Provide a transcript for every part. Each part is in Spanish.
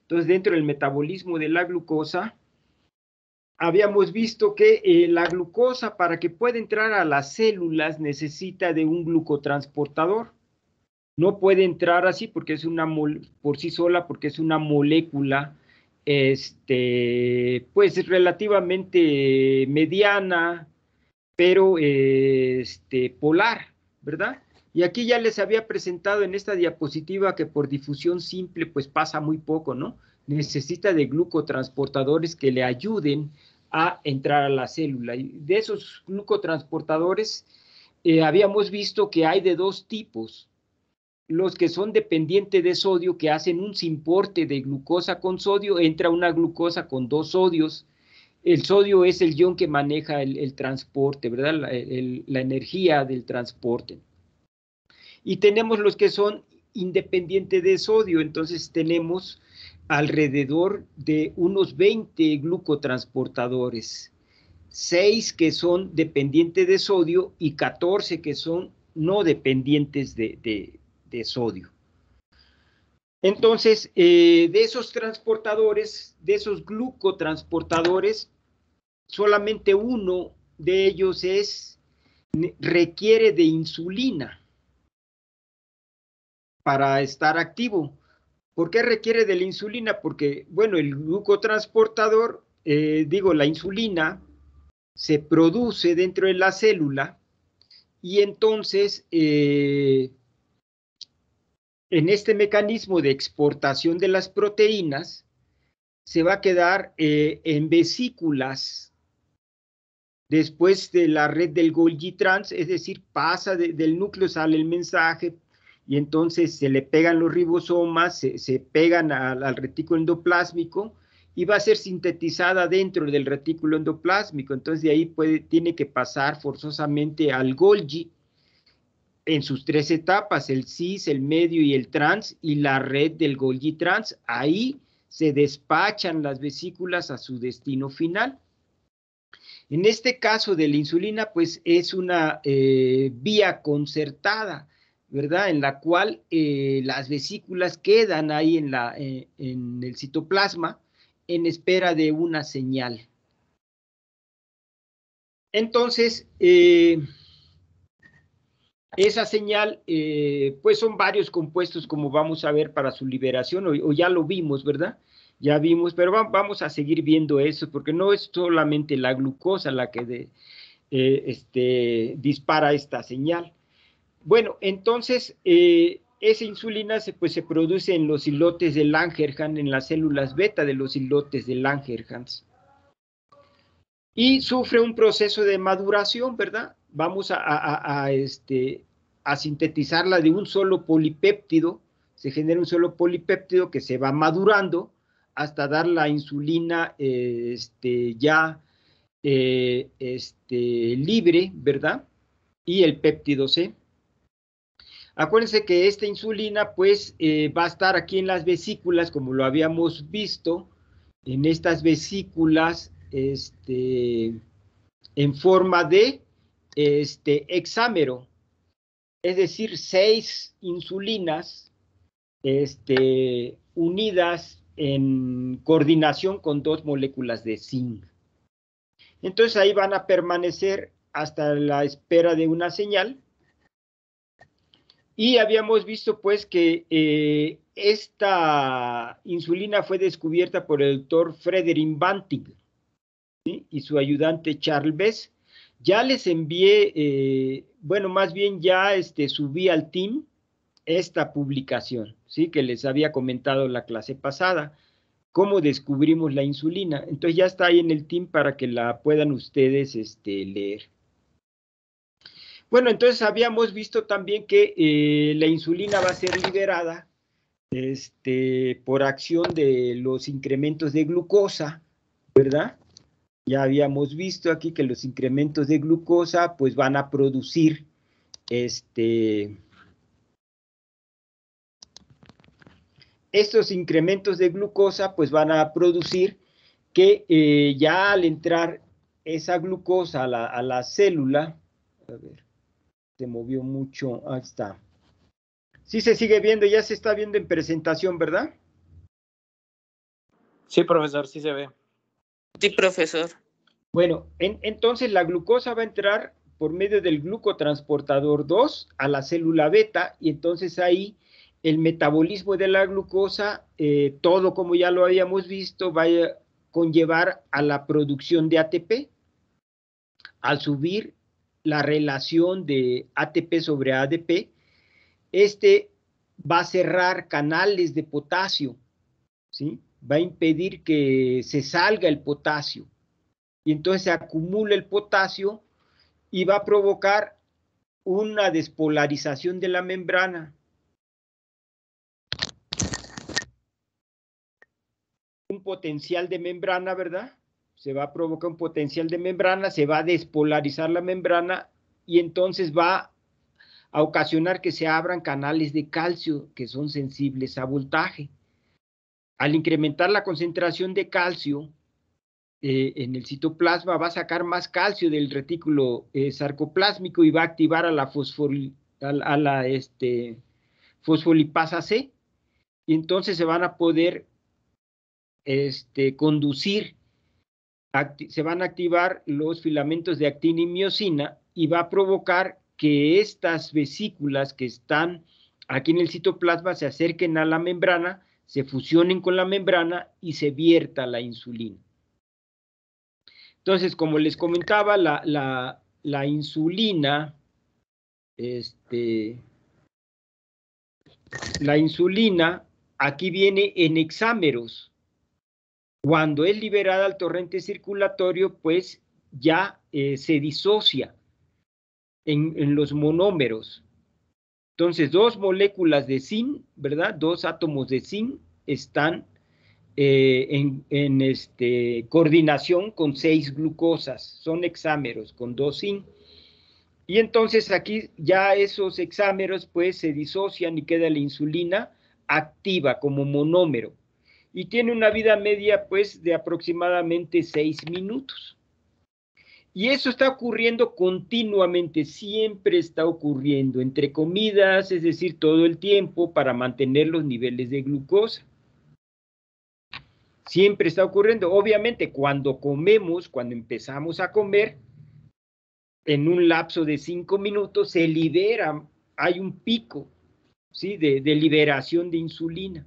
Entonces, dentro del metabolismo de la glucosa, habíamos visto que la glucosa, para que pueda entrar a las células, necesita de un glucotransportador. No puede entrar así porque es por sí sola, porque es una molécula, pues relativamente mediana, pero polar, ¿verdad? Y aquí ya les había presentado en esta diapositiva que por difusión simple pues pasa muy poco, ¿no? Necesita de glucotransportadores que le ayuden a entrar a la célula. Y de esos glucotransportadores habíamos visto que hay de dos tipos: los que son dependientes de sodio, que hacen un simporte de glucosa con sodio, entra una glucosa con dos sodios. El sodio es el ion que maneja el transporte, ¿verdad? La energía del transporte. Y tenemos los que son independientes de sodio, entonces tenemos alrededor de unos 20 glucotransportadores, 6 que son dependientes de sodio y 14 que son no dependientes de sodio. Entonces, de esos transportadores, de esos glucotransportadores, solamente uno de ellos requiere de insulina para estar activo. ¿Por qué requiere de la insulina? Porque, bueno, el glucotransportador, la insulina, se produce dentro de la célula y entonces, en este mecanismo de exportación de las proteínas, se va a quedar en vesículas después de la red del Golgi trans, es decir, pasa del núcleo, sale el mensaje, y entonces se le pegan los ribosomas, se pegan al retículo endoplásmico, y va a ser sintetizada dentro del retículo endoplásmico. Entonces de ahí tiene que pasar forzosamente al Golgi en sus tres etapas: el cis, el medio y el trans, y la red del Golgi trans. Ahí se despachan las vesículas a su destino final. En este caso de la insulina, pues es una vía concertada, ¿verdad? En la cual las vesículas quedan ahí en el citoplasma en espera de una señal. Entonces, esa señal, pues son varios compuestos, como vamos a ver, para su liberación, o ya lo vimos, ¿verdad? Ya vimos, pero vamos a seguir viendo eso, porque no es solamente la glucosa la que dispara esta señal. Bueno, entonces, esa insulina pues, se produce en los islotes de Langerhans, en las células beta de los islotes de Langerhans, y sufre un proceso de maduración, ¿verdad? Vamos a sintetizarla de un solo polipéptido. Se genera un solo polipéptido que se va madurando hasta dar la insulina ya libre, ¿verdad? Y el péptido C. Acuérdense que esta insulina, pues, va a estar aquí en las vesículas, como lo habíamos visto, en estas vesículas, en forma de hexámero, es decir, 6 insulinas unidas en coordinación con 2 moléculas de zinc. Entonces ahí van a permanecer hasta la espera de una señal. Y habíamos visto pues que esta insulina fue descubierta por el doctor Frederick Banting, ¿sí? Y su ayudante Charles Bess. Ya les envié, bueno, más bien ya subí al team esta publicación, ¿sí? Que les había comentado la clase pasada, cómo descubrimos la insulina. Entonces ya está ahí en el team para que la puedan ustedes leer. Bueno, entonces habíamos visto también que la insulina va a ser liberada por acción de los incrementos de glucosa, ¿verdad? Ya habíamos visto aquí que los incrementos de glucosa pues van a producir estos incrementos de glucosa pues van a producir que ya al entrar esa glucosa a la célula, a ver, se movió mucho, ahí está. Sí se sigue viendo, ya se está viendo en presentación, ¿verdad? Sí, profesor, sí se ve. Sí, profesor. Bueno, entonces la glucosa va a entrar por medio del glucotransportador 2 a la célula beta, y entonces ahí el metabolismo de la glucosa, todo como ya lo habíamos visto, va a conllevar a la producción de ATP. Al subir la relación de ATP sobre ADP, este va a cerrar canales de potasio, ¿sí? Va a impedir que se salga el potasio, y entonces se acumula el potasio y va a provocar una despolarización de la membrana. Un potencial de membrana, ¿verdad? Se va a provocar un potencial de membrana, se va a despolarizar la membrana, y entonces va a ocasionar que se abran canales de calcio que son sensibles a voltaje. Al incrementar la concentración de calcio en el citoplasma, va a sacar más calcio del retículo sarcoplásmico y va a activar a la fosfolipasa C, y entonces se van a poder conducir, se van a activar los filamentos de actina y miosina, y va a provocar que estas vesículas que están aquí en el citoplasma se acerquen a la membrana, se fusionen con la membrana y se vierta la insulina. Entonces, como les comentaba, la insulina, la insulina aquí viene en hexámeros. Cuando es liberada al torrente circulatorio, pues ya se disocia en los monómeros. Entonces, dos moléculas de zinc, ¿verdad? Dos átomos de zinc están en coordinación con 6 glucosas, son hexámeros con 2 zinc. Y entonces aquí ya esos hexámeros pues se disocian y queda la insulina activa como monómero. Y tiene una vida media pues de aproximadamente 6 minutos. Y eso está ocurriendo continuamente, siempre está ocurriendo entre comidas, es decir, todo el tiempo, para mantener los niveles de glucosa. Siempre está ocurriendo. Obviamente, cuando comemos, cuando empezamos a comer, en un lapso de 5 minutos se libera, hay un pico, ¿sí? de liberación de insulina.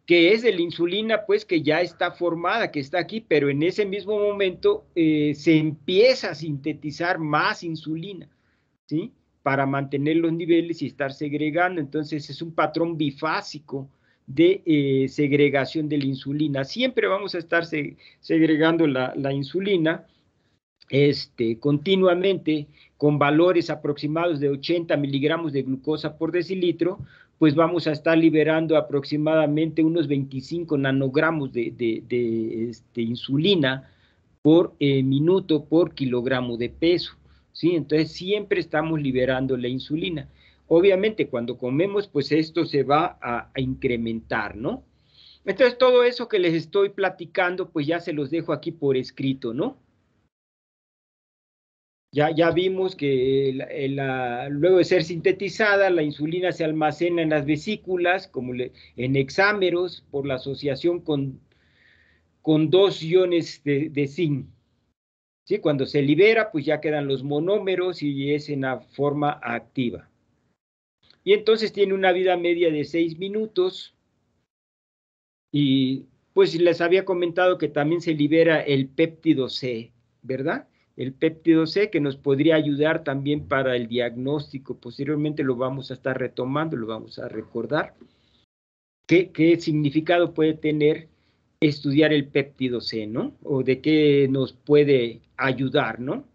Que es de la insulina, pues, que ya está formada, que está aquí, pero en ese mismo momento se empieza a sintetizar más insulina, ¿sí? Para mantener los niveles y estar segregando. Entonces, es un patrón bifásico de segregación de la insulina. Siempre vamos a estar segregando la insulina continuamente, con valores aproximados de 80 miligramos de glucosa por decilitro, pues vamos a estar liberando aproximadamente unos 25 nanogramos de insulina por minuto por kilogramo de peso, ¿sí? Entonces siempre estamos liberando la insulina. Obviamente cuando comemos, pues esto se va a incrementar, ¿no? Entonces todo eso que les estoy platicando, pues ya se los dejo aquí por escrito, ¿no? Ya vimos que luego de ser sintetizada, la insulina se almacena en las vesículas, como en hexámeros, por la asociación con 2 iones de zinc. ¿Sí? Cuando se libera, pues ya quedan los monómeros y es en la forma activa. Y entonces tiene una vida media de 6 minutos. Y pues les había comentado que también se libera el péptido C, ¿verdad? El péptido C, que nos podría ayudar también para el diagnóstico. Posteriormente lo vamos a estar retomando, lo vamos a recordar. ¿Qué significado puede tener estudiar el péptido C, ¿no? O de qué nos puede ayudar, ¿no?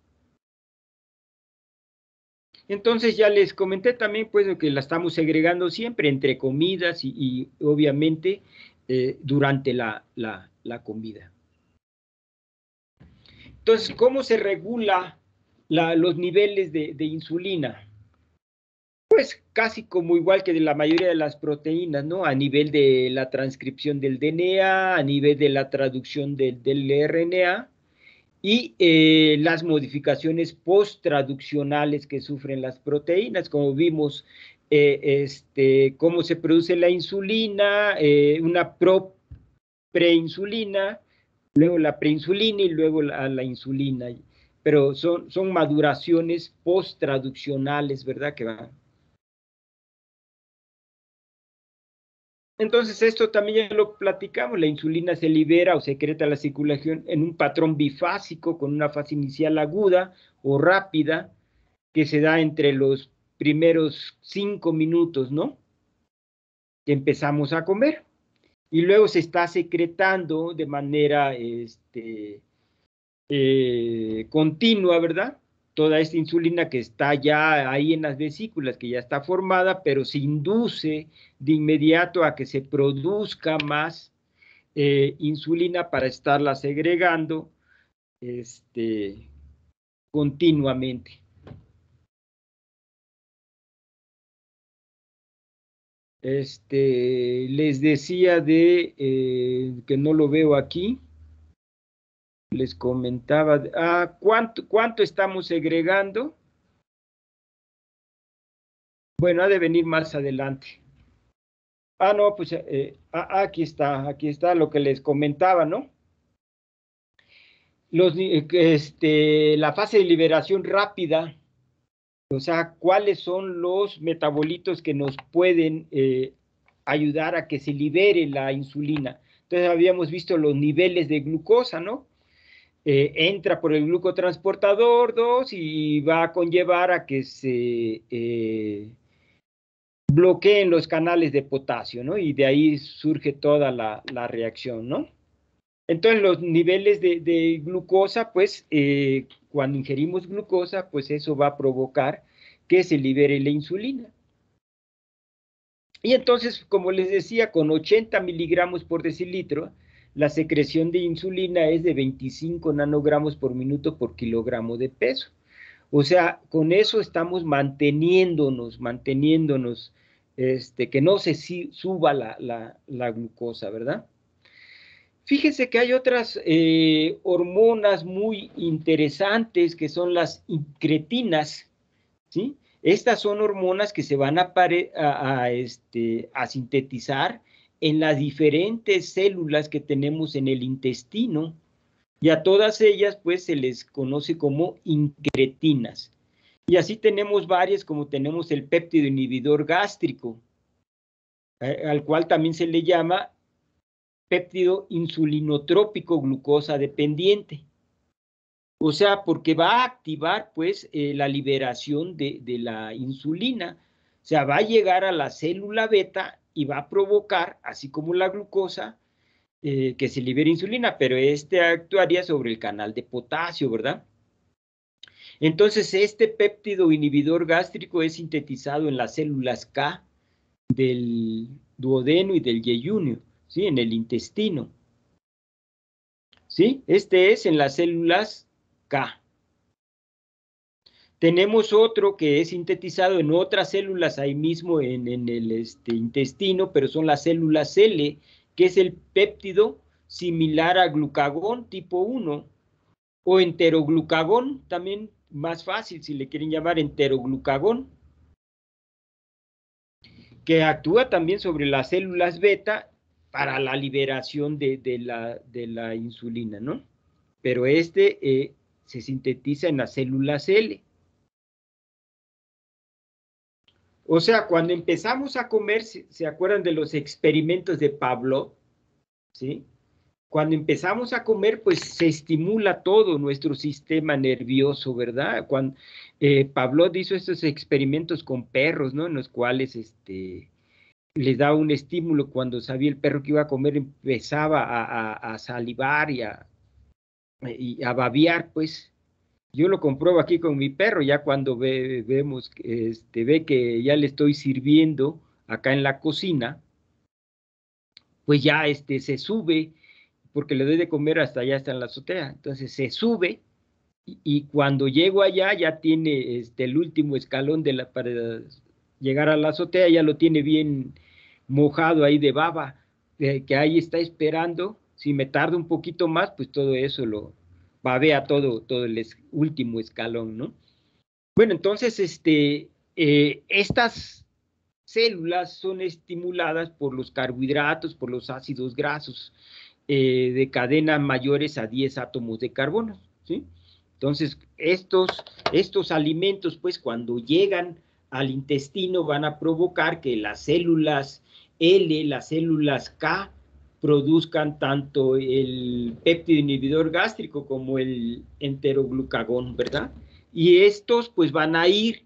Entonces ya les comenté también pues que la estamos segregando siempre entre comidas y obviamente durante la comida. Entonces, ¿cómo se regula los niveles de insulina? Pues casi como igual que de la mayoría de las proteínas, ¿no? A nivel de la transcripción del DNA, a nivel de la traducción del RNA y las modificaciones post-traduccionales que sufren las proteínas, como vimos cómo se produce la insulina, una preinsulina, luego la preinsulina y luego la insulina. Pero son maduraciones post-traduccionales, ¿verdad? Que van. Entonces, esto también ya lo platicamos, la insulina se libera o secreta a la circulación en un patrón bifásico con una fase inicial aguda o rápida que se da entre los primeros 5 minutos, ¿no? Que empezamos a comer. Y luego se está secretando de manera continua, ¿verdad? Toda esta insulina que está ya ahí en las vesículas, que ya está formada, pero se induce de inmediato a que se produzca más insulina para estarla segregando continuamente. Les decía que no lo veo aquí. Les comentaba, ¿cuánto estamos segregando? Bueno, ha de venir más adelante. No, pues aquí está lo que les comentaba, ¿no? La fase de liberación rápida, o sea, ¿cuáles son los metabolitos que nos pueden ayudar a que se libere la insulina? Entonces habíamos visto los niveles de glucosa, ¿no? Entra por el glucotransportador 2 y va a conllevar a que se bloqueen los canales de potasio, ¿no? Y de ahí surge toda la reacción, ¿no? Entonces, los niveles de glucosa, pues, cuando ingerimos glucosa, pues eso va a provocar que se libere la insulina. Y entonces, como les decía, con 80 miligramos por decilitro, la secreción de insulina es de 25 nanogramos por minuto por kilogramo de peso. O sea, con eso estamos manteniéndonos, que no se suba la glucosa, ¿verdad? Fíjense que hay otras hormonas muy interesantes que son las incretinas, ¿sí? Estas son hormonas que se van a sintetizar en las diferentes células que tenemos en el intestino, y a todas ellas pues se les conoce como incretinas. Y así tenemos varias, como tenemos el péptido inhibidor gástrico, al cual también se le llama péptido insulinotrópico glucosa dependiente. O sea, porque va a activar pues la liberación de la insulina. O sea, va a llegar a la célula beta y va a provocar, así como la glucosa, que se libere insulina, pero actuaría sobre el canal de potasio, ¿verdad? Entonces, este péptido inhibidor gástrico es sintetizado en las células K del duodeno y del yeyunio, ¿sí? En el intestino. ¿Sí? Este es en las células K. Tenemos otro que es sintetizado en otras células ahí mismo en el intestino, pero son las células L, que es el péptido similar a glucagón tipo 1, o enteroglucagón, también más fácil si le quieren llamar enteroglucagón, que actúa también sobre las células beta para la liberación de la insulina, ¿no? Pero se sintetiza en las células L. O sea, cuando empezamos a comer, ¿se acuerdan de los experimentos de Pavlov? ¿Sí? Cuando empezamos a comer, pues se estimula todo nuestro sistema nervioso, ¿verdad? Cuando Pavlov hizo estos experimentos con perros, ¿no? En los cuales les daba un estímulo cuando sabía el perro que iba a comer, empezaba a salivar y a babear, pues. Yo lo compruebo aquí con mi perro, ya cuando ve que ya le estoy sirviendo acá en la cocina, pues ya se sube, porque le doy de comer hasta allá, está en la azotea, entonces se sube, y cuando llego allá ya tiene el último escalón para llegar a la azotea, ya lo tiene bien mojado ahí de baba, que ahí está esperando. Si me tardo un poquito más, pues todo eso lo babea todo el último escalón, ¿no? Bueno, entonces, estas células son estimuladas por los carbohidratos, por los ácidos grasos de cadena mayores a 10 átomos de carbono, ¿sí? Entonces, estos alimentos, pues, cuando llegan al intestino, van a provocar que las células L, las células K, produzcan tanto el péptido inhibidor gástrico como el enteroglucagón, ¿verdad? Y estos, pues, van a ir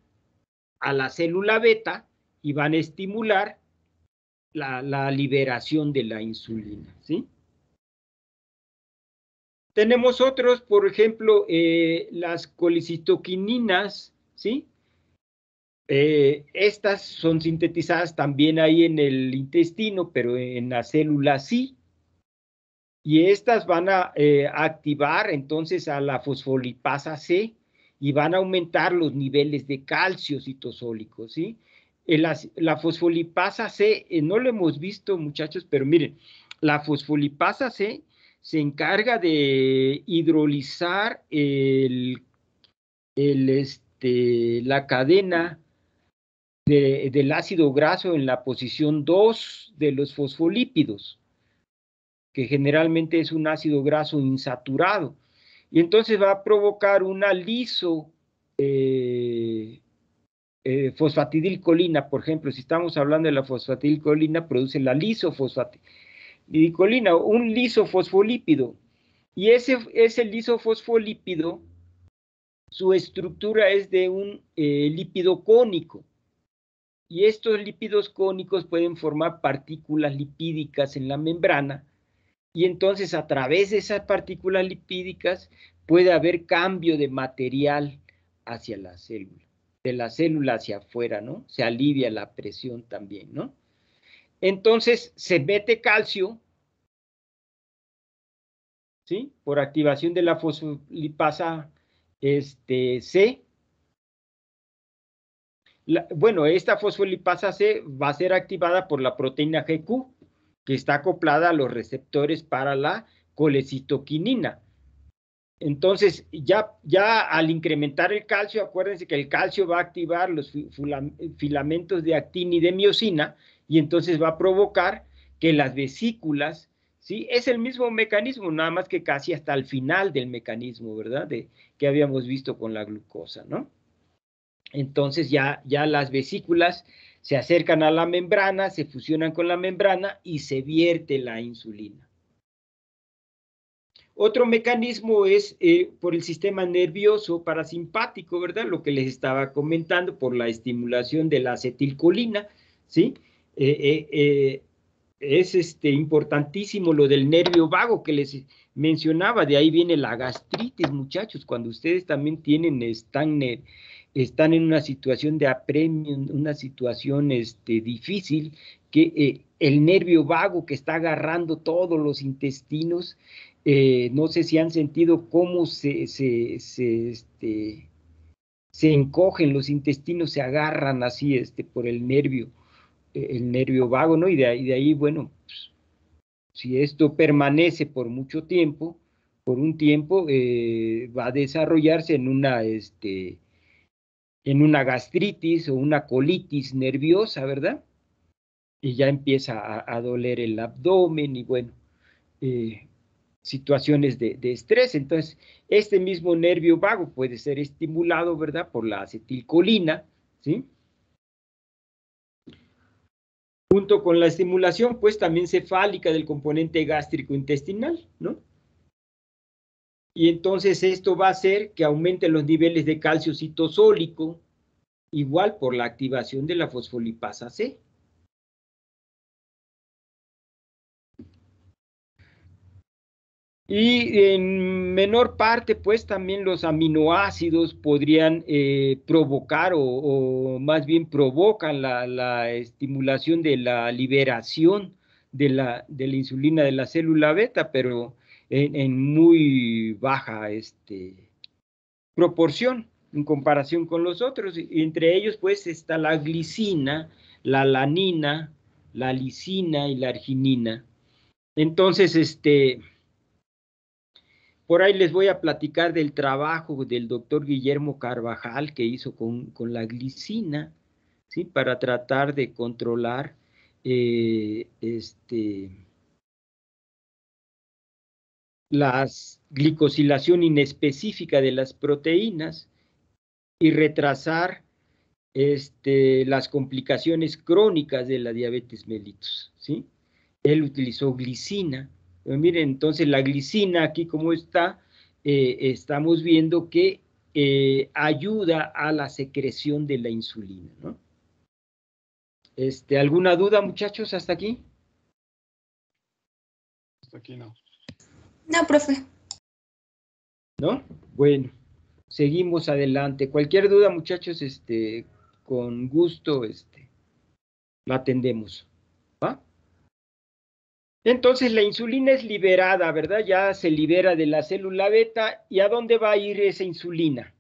a la célula beta y van a estimular la liberación de la insulina, ¿sí? Tenemos otros, por ejemplo, las colicitoquininas, ¿sí? Estas son sintetizadas también ahí en el intestino, pero en la célula sí. Y estas van a activar entonces a la fosfolipasa C y van a aumentar los niveles de calcio citosólico, ¿sí? La fosfolipasa C, no lo hemos visto, muchachos, pero miren, la fosfolipasa C se encarga de hidrolizar la cadena del ácido graso en la posición 2 de los fosfolípidos, que generalmente es un ácido graso insaturado. Y entonces va a provocar una fosfatidilcolina, por ejemplo, si estamos hablando de la fosfatidilcolina, produce la lisofosfatidilcolina, un lisofosfolípido. Y ese lisofosfolípido, su estructura es de un lípido cónico. Y estos lípidos cónicos pueden formar partículas lipídicas en la membrana, y entonces a través de esas partículas lipídicas puede haber cambio de material hacia la célula, de la célula hacia afuera, ¿no? Se alivia la presión también, ¿no? Entonces se mete calcio, ¿sí? Por activación de la fosfolipasa C. Bueno, esta fosfolipasa C va a ser activada por la proteína GQ, que está acoplada a los receptores para la colecitoquinina. Entonces, ya al incrementar el calcio, acuérdense que el calcio va a activar los filamentos de actina y de miosina, y entonces va a provocar que las vesículas, ¿sí? Es el mismo mecanismo, nada más que casi hasta el final del mecanismo, ¿verdad? Que habíamos visto con la glucosa, ¿no? Entonces ya las vesículas se acercan a la membrana, se fusionan con la membrana y se vierte la insulina. Otro mecanismo es por el sistema nervioso parasimpático, ¿verdad? Lo que les estaba comentando, por la estimulación de la acetilcolina, ¿sí? Es importantísimo lo del nervio vago que les mencionaba, de ahí viene la gastritis, muchachos, cuando ustedes también están en una situación de apremio, una situación difícil, que el nervio vago que está agarrando todos los intestinos, no sé si han sentido cómo se encogen los intestinos, se agarran así por el nervio vago, ¿no? Y de ahí bueno, pues, si esto permanece por mucho tiempo, por un tiempo, va a desarrollarse en una gastritis o una colitis nerviosa, ¿verdad? Y ya empieza a doler el abdomen y bueno, situaciones de estrés. Entonces, este mismo nervio vago puede ser estimulado, ¿verdad? Por la acetilcolina, ¿sí? Junto con la estimulación, pues también cefálica del componente gástrico intestinal, ¿no? Y entonces esto va a hacer que aumenten los niveles de calcio citosólico, igual por la activación de la fosfolipasa C. Y en menor parte, pues también los aminoácidos podrían provocar o más bien provocan la estimulación de la liberación de la insulina de la célula beta, pero en muy baja proporción en comparación con los otros. Y entre ellos, pues, está la glicina, la alanina, la lisina y la arginina. Entonces, por ahí les voy a platicar del trabajo del doctor Guillermo Carvajal que hizo con la glicina, ¿sí? Para tratar de controlar la glicosilación inespecífica de las proteínas y retrasar las complicaciones crónicas de la diabetes mellitus, ¿sí? Él utilizó glicina. Pero miren, entonces la glicina aquí como está, estamos viendo que ayuda a la secreción de la insulina, ¿no? ¿Alguna duda, muchachos, hasta aquí? Hasta aquí no. No, profe. ¿No? Bueno, seguimos adelante. Cualquier duda, muchachos, con gusto, la atendemos, ¿va? Entonces la insulina es liberada, ¿verdad? Ya se libera de la célula beta. ¿Y a dónde va a ir esa insulina?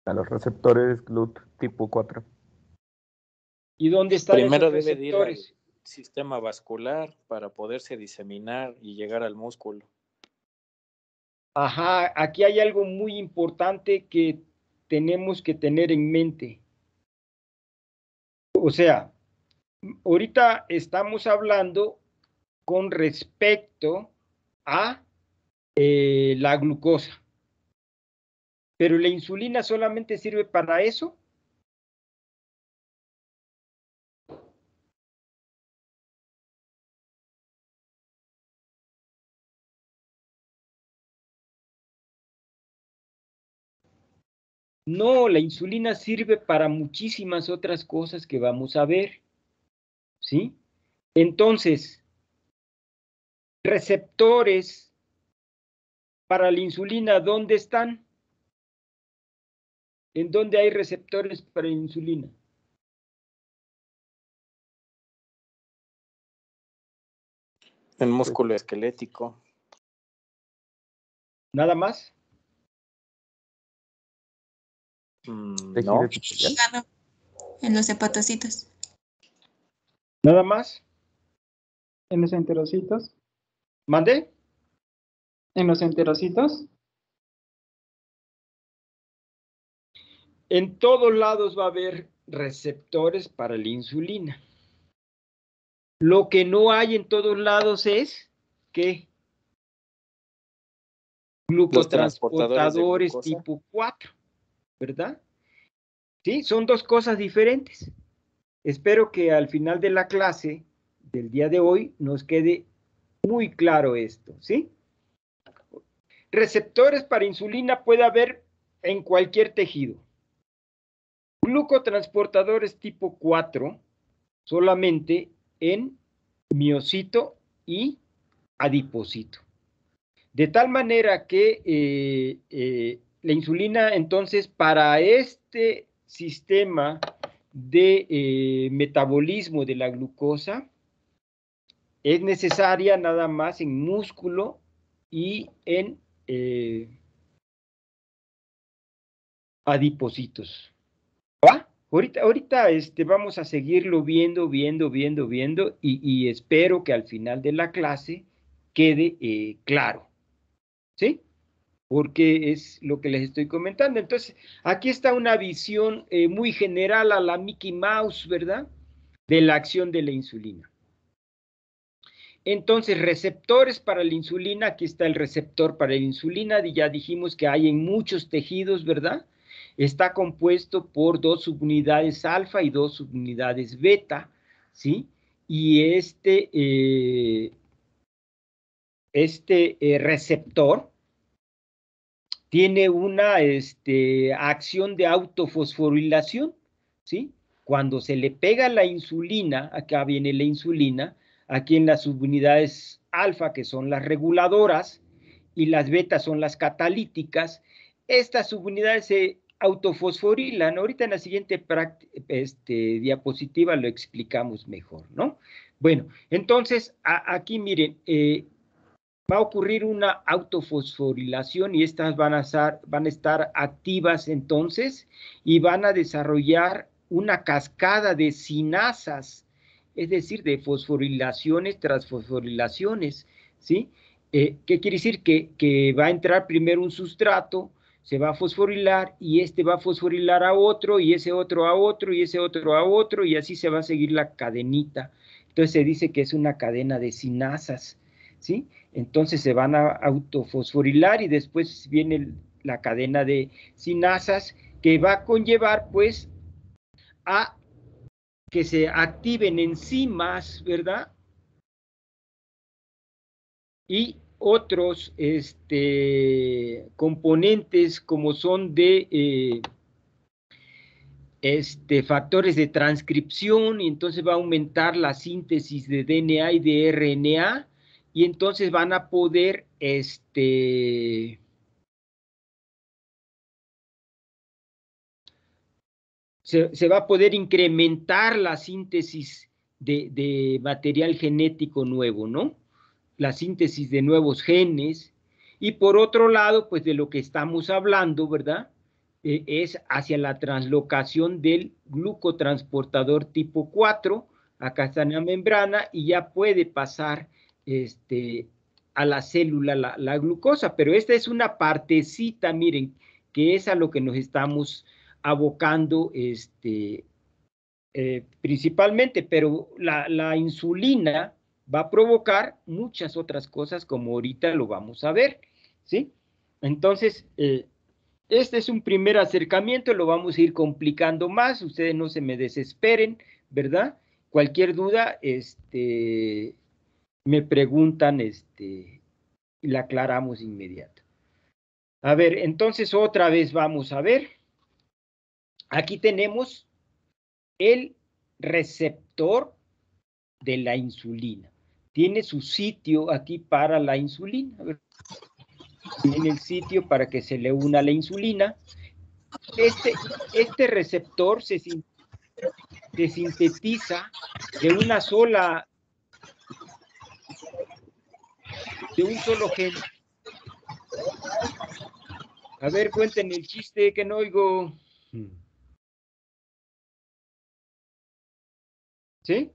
A los receptores GLUT tipo 4. ¿Y dónde están Primero esos debe de ir al receptores? sistema vascular para poderse diseminar y llegar al músculo. Ajá, aquí hay algo muy importante que tenemos que tener en mente. O sea, ahorita estamos hablando con respecto a la glucosa. ¿Pero la insulina solamente sirve para eso? No, la insulina sirve para muchísimas otras cosas que vamos a ver, ¿sí? Entonces, receptores para la insulina, ¿dónde están? ¿En dónde hay receptores para la insulina? El músculo esquelético. ¿Nada más? No. Hígado. En los hepatocitos. ¿Nada más? ¿En los enterocitos? ¿Mandé? ¿En los enterocitos? En todos lados va a haber receptores para la insulina. Lo que no hay en todos lados es que glucotransportadores tipo 4, ¿verdad? Sí, son dos cosas diferentes. Espero que al final de la clase del día de hoy nos quede muy claro esto, ¿sí? Receptores para insulina puede haber en cualquier tejido. Glucotransportadores tipo 4 solamente en miocito y adipocito. De tal manera que la insulina, entonces, para este sistema de metabolismo de la glucosa, es necesaria nada más en músculo y en adipocitos. ¿Va? Ahorita vamos a seguirlo viendo, y espero que al final de la clase quede claro, ¿sí? Porque es lo que les estoy comentando. Entonces, aquí está una visión muy general a la Mickey Mouse, ¿verdad? De la acción de la insulina. Entonces, receptores para la insulina, aquí está el receptor para la insulina, y ya dijimos que hay en muchos tejidos, ¿verdad? Está compuesto por 2 subunidades alfa y 2 subunidades beta, ¿sí? Y receptor tiene una acción de autofosforilación, ¿sí? Cuando se le pega la insulina, acá viene la insulina, aquí en las subunidades alfa, que son las reguladoras, y las betas son las catalíticas, estas subunidades se autofosforilan. Ahorita en la siguiente diapositiva lo explicamos mejor, ¿no? Bueno, entonces, aquí miren, va a ocurrir una autofosforilación y estas van a estar activas entonces y van a desarrollar una cascada de sinasas, es decir, de fosforilaciones tras fosforilaciones, ¿sí? ¿Qué quiere decir? Que va a entrar primero un sustrato, se va a fosforilar y este va a fosforilar a otro y ese otro a otro y ese otro a otro y así se va a seguir la cadenita. Entonces se dice que es una cadena de sinasas, ¿sí? Entonces se van a autofosforilar y después viene la cadena de sinasas que va a conllevar pues a que se activen enzimas, ¿verdad? Y otros componentes como son de factores de transcripción, y entonces va a aumentar la síntesis de DNA y de RNA, y entonces van a poder se va a poder incrementar la síntesis de material genético nuevo, ¿no? La síntesis de nuevos genes, y por otro lado, pues de lo que estamos hablando, ¿verdad? Es hacia la translocación del glucotransportador tipo 4, acá está en la membrana, y ya puede pasar a la célula la glucosa, pero esta es una partecita, miren, que es a lo que nos estamos abocando principalmente, pero la insulina va a provocar muchas otras cosas como ahorita lo vamos a ver, ¿sí? Entonces, este es un primer acercamiento, lo vamos a ir complicando más, ustedes no se me desesperen, ¿verdad? Cualquier duda, me preguntan, y la aclaramos inmediato. A ver, entonces otra vez vamos a ver. Aquí tenemos el receptor de la insulina. Tiene su sitio aquí para la insulina. A ver, tiene el sitio para que se le una la insulina. Este receptor se sintetiza de un solo gen. A ver, cuenten el chiste que no oigo. ¿Sí?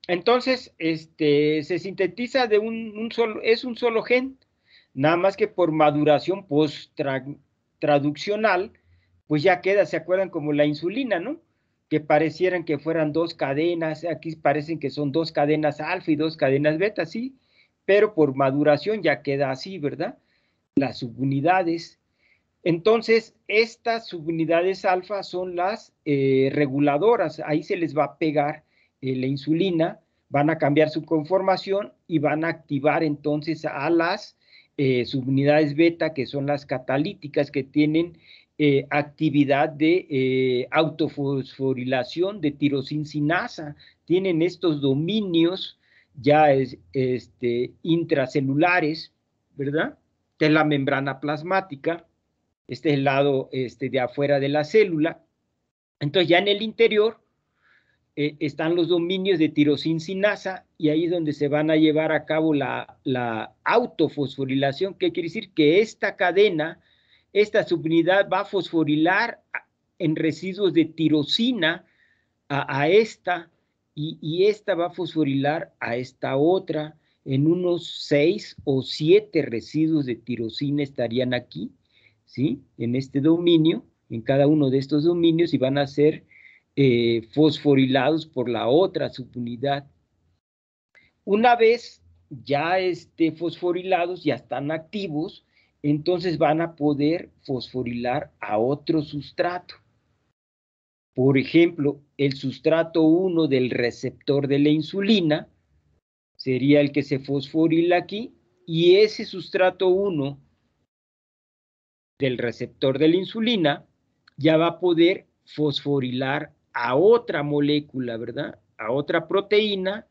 Entonces, se sintetiza de un solo gen, nada más que por maduración post-traduccional, pues ya queda, ¿se acuerdan? Como la insulina, ¿no? Que parecieran que fueran dos cadenas, aquí parecen que son dos cadenas alfa y dos cadenas beta, sí, pero por maduración ya queda así, ¿verdad? Las subunidades. Entonces, estas subunidades alfa son las reguladoras, ahí se les va a pegar la insulina, van a cambiar su conformación y van a activar entonces a las subunidades beta, que son las catalíticas, que tienen actividad de autofosforilación de tirosincinasa, tienen estos dominios ya intracelulares, ¿verdad? De la membrana plasmática. Este es el lado de afuera de la célula. Entonces ya en el interior están los dominios de tirosincinasa y ahí es donde se van a llevar a cabo la autofosforilación, que quiere decir que esta cadena, esta subunidad va a fosforilar en residuos de tirosina a esta y esta va a fosforilar a esta otra. En unos 6 o 7 residuos de tirosina estarían aquí, ¿sí? En este dominio, en cada uno de estos dominios, y van a ser fosforilados por la otra subunidad. Una vez ya fosforilados, ya están activos, entonces van a poder fosforilar a otro sustrato. Por ejemplo, el sustrato 1 del receptor de la insulina sería el que se fosforila aquí, y ese sustrato 1 del receptor de la insulina ya va a poder fosforilar a otra molécula, ¿verdad? A otra proteína,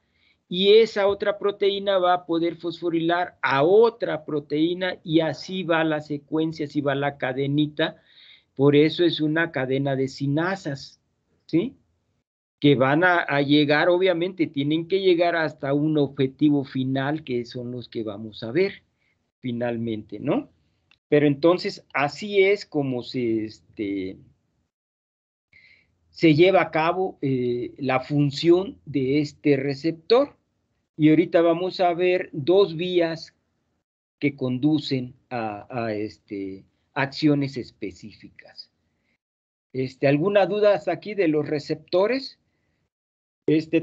y esa otra proteína va a poder fosforilar a otra proteína, y así va la secuencia, así va la cadenita. Por eso es una cadena de sinasas, ¿sí? Que van a llegar, obviamente, tienen que llegar hasta un objetivo final, que son los que vamos a ver finalmente, ¿no? Pero entonces, así es como se lleva a cabo la función de este receptor. Y ahorita vamos a ver dos vías que conducen acciones específicas. ¿Alguna duda hasta aquí de los receptores?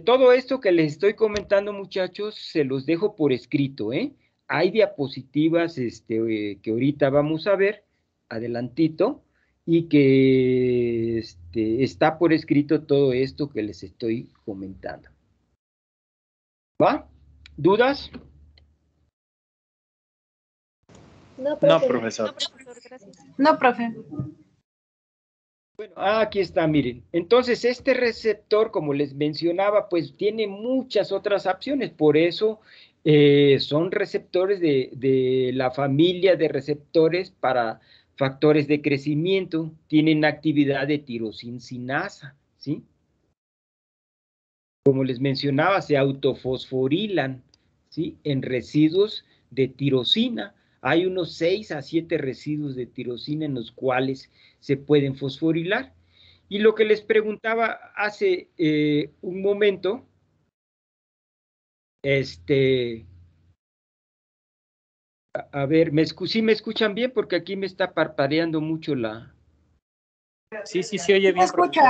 Todo esto que les estoy comentando, muchachos, se los dejo por escrito, ¿eh? Hay diapositivas que ahorita vamos a ver, adelantito, y que está por escrito todo esto que les estoy comentando. ¿Va? ¿Dudas? No, No, profe. profesor. No, profe. Bueno, aquí está, miren. Entonces, este receptor, como les mencionaba, pues tiene muchas otras opciones. Por eso son receptores de la familia de receptores para factores de crecimiento. Tienen actividad de tirosincinasa, ¿sí? Como les mencionaba, se autofosforilan, ¿sí? En residuos de tirosina. Hay unos 6 a 7 residuos de tirosina en los cuales se pueden fosforilar. Y lo que les preguntaba hace un momento, a ver, ¿sí me escuchan bien? Porque aquí me está parpadeando mucho la... Sí, se oye bien, Escucha.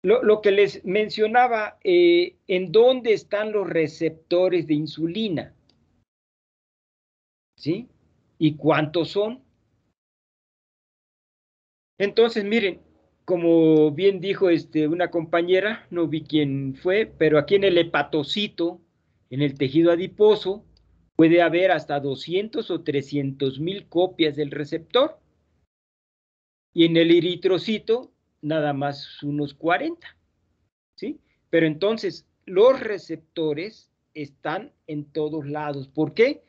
profesor. Lo que les mencionaba, ¿en dónde están los receptores de insulina? ¿Sí? ¿Y cuántos son? Entonces, miren, como bien dijo una compañera, no vi quién fue, pero aquí en el hepatocito, en el tejido adiposo, puede haber hasta 200 o 300,000 copias del receptor. Y en el eritrocito, nada más unos 40, ¿sí? Pero entonces, los receptores están en todos lados. ¿Por qué?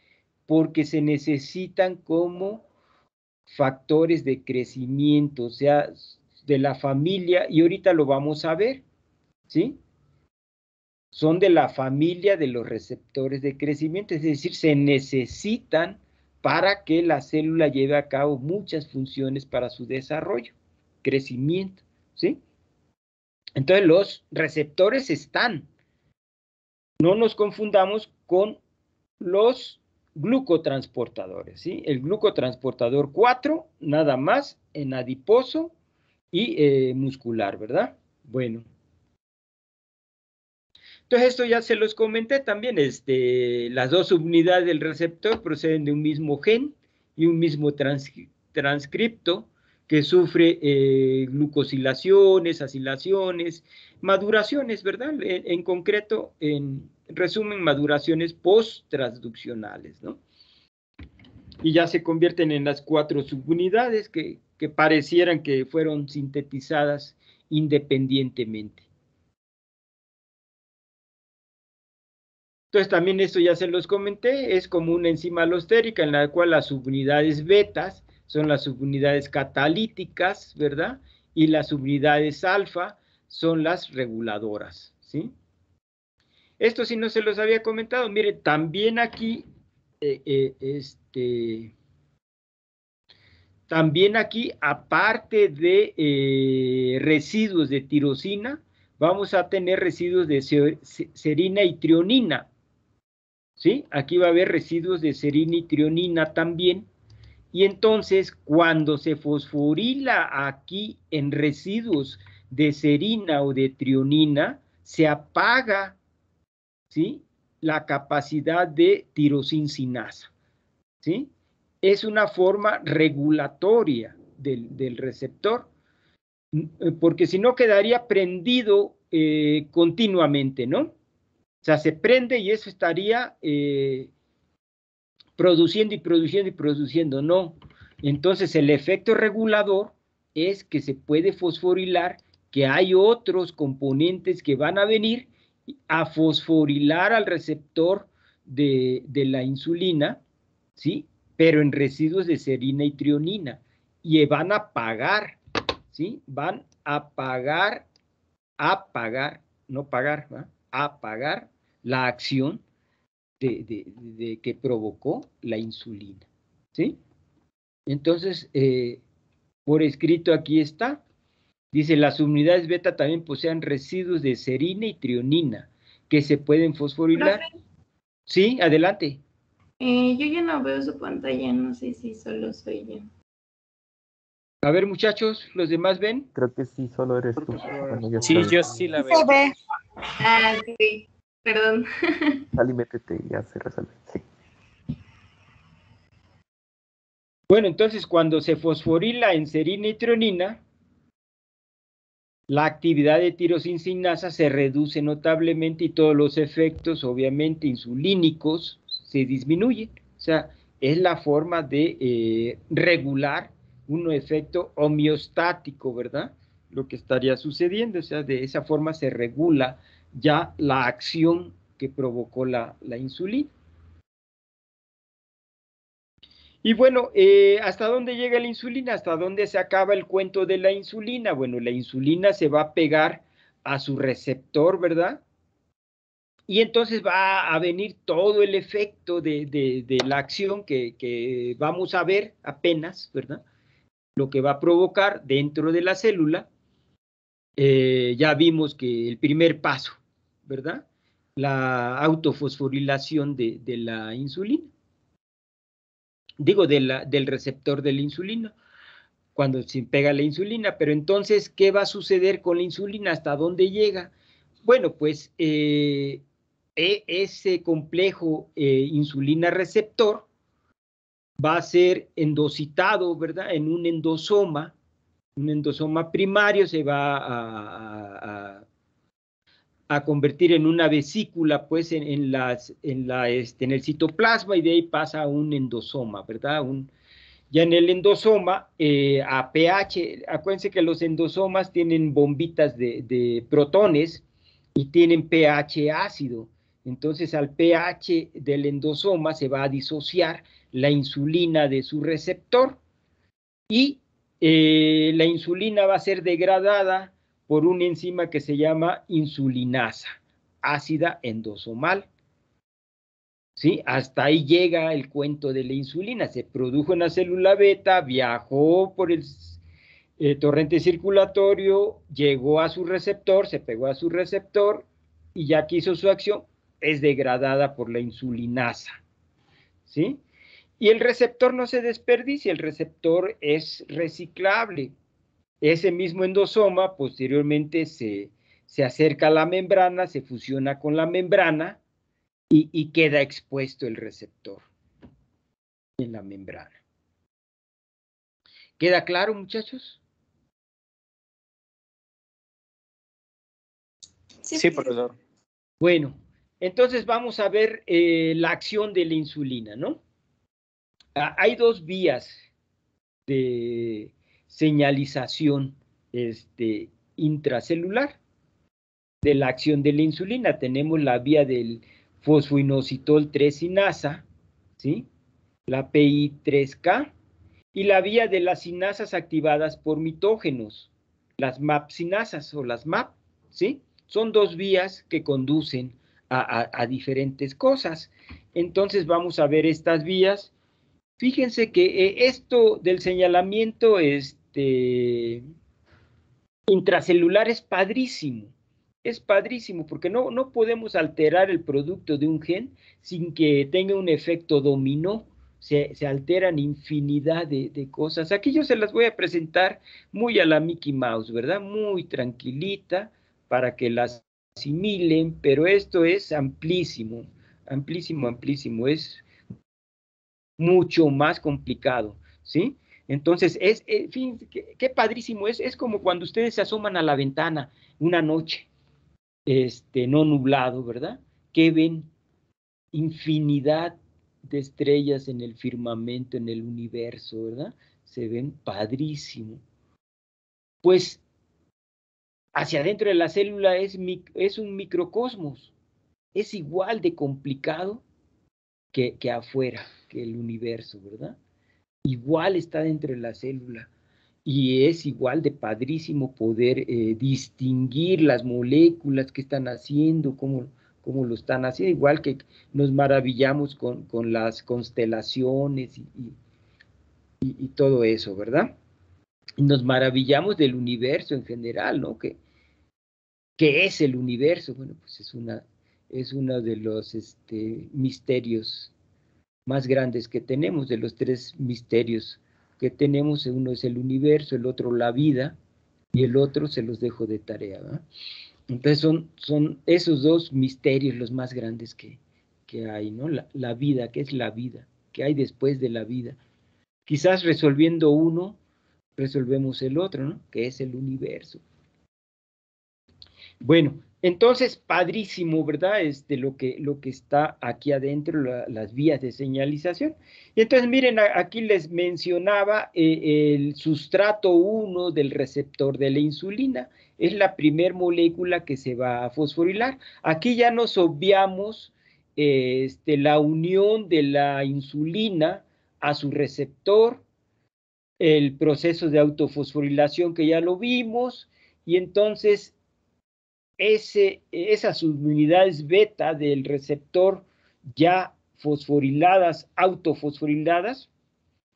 Porque se necesitan como factores de crecimiento, o sea, de la familia, y ahorita lo vamos a ver, ¿sí? Son de la familia de los receptores de crecimiento, es decir, se necesitan para que la célula lleve a cabo muchas funciones para su desarrollo, crecimiento, ¿sí? Entonces, los receptores están. No nos confundamos con los glucotransportadores, ¿sí? El glucotransportador 4, nada más en adiposo y muscular, ¿verdad? Bueno. Entonces, esto ya se los comenté también, las dos subunidades del receptor proceden de un mismo gen y un mismo transcripto que sufre glucosilaciones, acilaciones, maduraciones, ¿verdad? En concreto, en resumen, maduraciones post-transduccionales, ¿no? Y ya se convierten en las 4 subunidades que parecieran que fueron sintetizadas independientemente. Entonces, también esto ya se los comenté, es como una enzima alostérica en la cual las subunidades betas son las subunidades catalíticas, ¿verdad? Y las subunidades alfa son las reguladoras, ¿sí? Esto sí no se los había comentado. Mire, también aquí, aparte de residuos de tirosina, vamos a tener residuos de serina y trionina, ¿sí? Aquí va a haber residuos de serina y trionina también. Y entonces, cuando se fosforila aquí en residuos de serina o de trionina, se apaga, ¿sí?, la capacidad de tirosincinasa, ¿sí? Es una forma regulatoria del receptor, porque si no quedaría prendido continuamente, ¿no? O sea, se prende y eso estaría produciendo y produciendo y produciendo, no. Entonces, el efecto regulador es que se puede fosforilar, que hay otros componentes que van a venir a fosforilar al receptor de la insulina, ¿sí? Pero en residuos de serina y trionina, y van a apagar, ¿sí? Van a apagar, no pagar, ¿va? Apagar la acción de que provocó la insulina, ¿sí? Entonces, por escrito aquí está, dice, las unidades beta también poseen residuos de serina y trionina que se pueden fosforilar. Profe. Sí, adelante. Yo ya no veo su pantalla, no sé si solo soy yo. A ver, muchachos, ¿los demás ven? Creo que sí, solo eres tú. Bueno, ya Sí, sabes. yo sí la Se veo. ve. Ah, ok. Perdón. Sal y métete y ya se resuelve. Sí. Bueno, entonces cuando se fosforila en serina y tronina, la actividad de tirosincinasa se reduce notablemente y todos los efectos, obviamente, insulínicos se disminuyen. O sea, es la forma de regular un efecto homeostático, ¿verdad? Lo que estaría sucediendo, o sea, de esa forma se regula ya la acción que provocó la insulina. Y bueno, ¿hasta dónde llega la insulina? ¿Hasta dónde se acaba el cuento de la insulina? Bueno, la insulina se va a pegar a su receptor, ¿verdad? Y entonces va a venir todo el efecto de la acción que vamos a ver apenas, ¿verdad? Lo que va a provocar dentro de la célula. Ya vimos que el primer paso, ¿verdad? La autofosforilación de la insulina. Digo, del receptor de la insulina, cuando se pega la insulina. Pero entonces, ¿qué va a suceder con la insulina? ¿Hasta dónde llega? Bueno, pues ese complejo insulina receptor va a ser endocitado, ¿verdad? En un endosoma primario, se va a convertir en una vesícula, pues, en el citoplasma, y de ahí pasa a un endosoma, ¿verdad? Ya en el endosoma, a pH, acuérdense que los endosomas tienen bombitas de protones y tienen pH ácido. Entonces, al pH del endosoma se va a disociar la insulina de su receptor y la insulina va a ser degradada por una enzima que se llama insulinasa, ácida endosomal. ¿Sí? Hasta ahí llega el cuento de la insulina. Se produjo en la célula beta, viajó por el torrente circulatorio, llegó a su receptor, se pegó a su receptor y ya que hizo su acción, es degradada por la insulinasa. ¿Sí? Y el receptor no se desperdicia, el receptor es reciclable. Ese mismo endosoma posteriormente se acerca a la membrana, se fusiona con la membrana, y queda expuesto el receptor en la membrana. ¿Queda claro, muchachos? Sí, profesor. Bueno, entonces vamos a ver la acción de la insulina, ¿no? Hay dos vías de señalización intracelular de la acción de la insulina. Tenemos la vía del fosfoinositol 3-sinasa, ¿sí? La PI3K, y la vía de las sinasas activadas por mitógenos, las MAP sinasas o las MAP, ¿sí? Son dos vías que conducen a diferentes cosas. Entonces vamos a ver estas vías. Fíjense que esto del señalamiento intracelular es padrísimo, porque no podemos alterar el producto de un gen sin que tenga un efecto dominó. Se alteran infinidad de cosas. Aquí yo se las voy a presentar muy a la Mickey Mouse, ¿verdad? Muy tranquilita para que las asimilen, pero esto es amplísimo, es mucho más complicado, ¿sí? Entonces, fíjense, qué padrísimo es como cuando ustedes se asoman a la ventana una noche, no nublado, ¿verdad? Que ven infinidad de estrellas en el firmamento, en el universo, ¿verdad? Se ven padrísimo. Pues, hacia adentro de la célula es un microcosmos, es igual de complicado que afuera, que el universo, ¿verdad? Igual está dentro de la célula y es igual de padrísimo poder distinguir las moléculas que están haciendo, cómo lo están haciendo, igual que nos maravillamos con las constelaciones y todo eso, ¿verdad? Nos maravillamos del universo en general, ¿no? ¿Qué es el universo? Bueno, pues es uno de los misterios más grandes que tenemos, de los tres misterios que tenemos. Uno es el universo, el otro la vida, y el otro se los dejo de tarea, ¿verdad? Entonces son esos dos misterios los más grandes que hay, ¿no? La vida, ¿qué es la vida? ¿Qué hay después de la vida? Quizás resolviendo uno, resolvemos el otro, ¿no? Que es el universo. Bueno, entonces, padrísimo, ¿verdad? Lo que está aquí adentro, las vías de señalización. Y entonces, miren, aquí les mencionaba el sustrato 1 del receptor de la insulina. Es la primer molécula que se va a fosforilar. Aquí ya nos obviamos la unión de la insulina a su receptor, el proceso de autofosforilación que ya lo vimos, y entonces esas subunidades beta del receptor ya fosforiladas, autofosforiladas,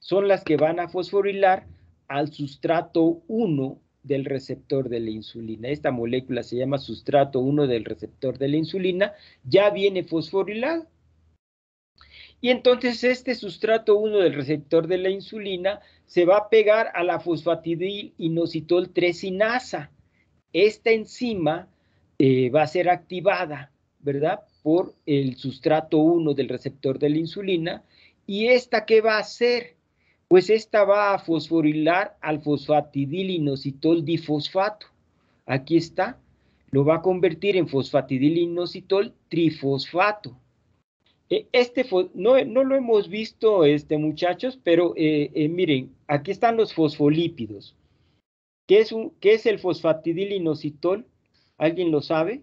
son las que van a fosforilar al sustrato 1 del receptor de la insulina. Esta molécula se llama sustrato 1 del receptor de la insulina, ya viene fosforilado. Y entonces este sustrato 1 del receptor de la insulina se va a pegar a la fosfatidil-inositol 3-sinasa. Esta enzima va a ser activada, ¿verdad? Por el sustrato 1 del receptor de la insulina. ¿Y esta qué va a hacer? Pues esta va a fosforilar al fosfatidil-inositol difosfato. Aquí está. Lo va a convertir en fosfatidil-inositol trifosfato. No lo hemos visto, muchachos, pero miren, aquí están los fosfolípidos. ¿Qué es el fosfatidil-inositol? ¿Alguien lo sabe?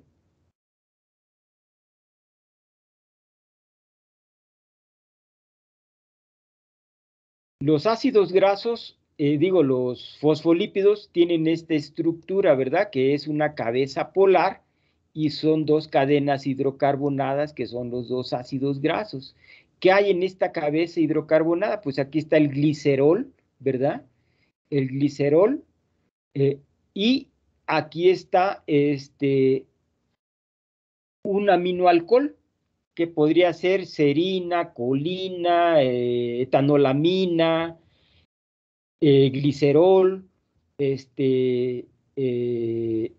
Los ácidos grasos, los fosfolípidos tienen esta estructura, ¿verdad? Que es una cabeza polar y son dos cadenas hidrocarbonadas que son los dos ácidos grasos. ¿Qué hay en esta cabeza hidrocarbonada? Pues aquí está el glicerol, ¿verdad? El glicerol, y aquí está un aminoalcohol, que podría ser serina, colina, etanolamina, glicerol,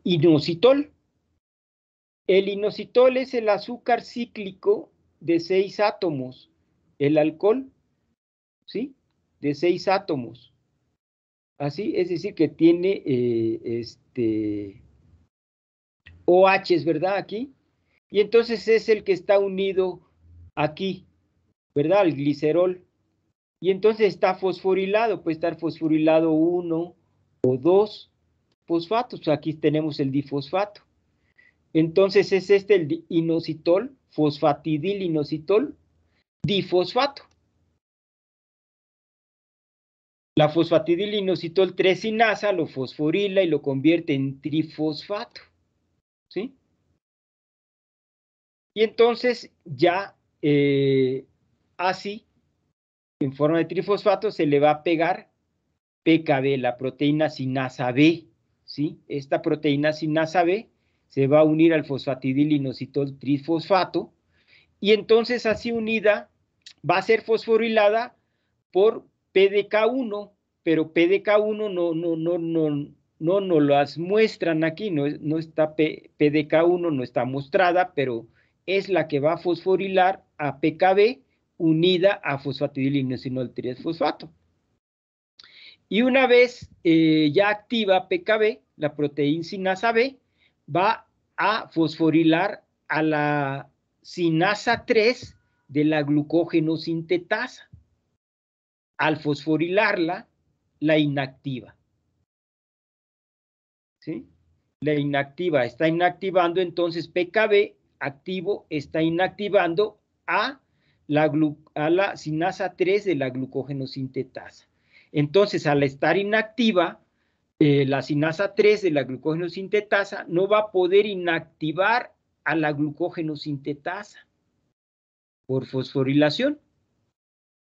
inositol. El inositol es el azúcar cíclico de 6 átomos. El alcohol, ¿sí? De 6 átomos. Así, es decir, que tiene OH, ¿verdad? Aquí. Y entonces es el que está unido aquí, ¿verdad? El glicerol. Y entonces está fosforilado, puede estar fosforilado 1 o 2 fosfatos. Aquí tenemos el difosfato. Entonces es el inositol, fosfatidil-inositol difosfato. La fosfatidil-inositol 3-sinasa lo fosforila y lo convierte en trifosfato. ¿Sí? Y entonces ya así, en forma de trifosfato, se le va a pegar PKB, la proteína sinasa B, ¿sí? Esta proteína sinasa B se va a unir al fosfatidil-inositol trifosfato, y entonces así unida va a ser fosforilada por PDK1, pero PDK1 no nos las muestran aquí, no está PDK1, no está mostrada, pero es la que va a fosforilar a PKB unida a fosfatidil-inositol trifosfato. Y una vez ya activa PKB, la proteína sinasa B va a fosforilar a la sinasa 3 de la glucógeno sintetasa. Al fosforilarla, la inactiva. ¿Sí? La inactiva, está inactivando, entonces PKB activo está inactivando a la sinasa 3 de la glucógeno sintetasa. Entonces, al estar inactiva, la sinasa 3 de la glucógeno sintetasa no va a poder inactivar a la glucógeno sintetasa por fosforilación.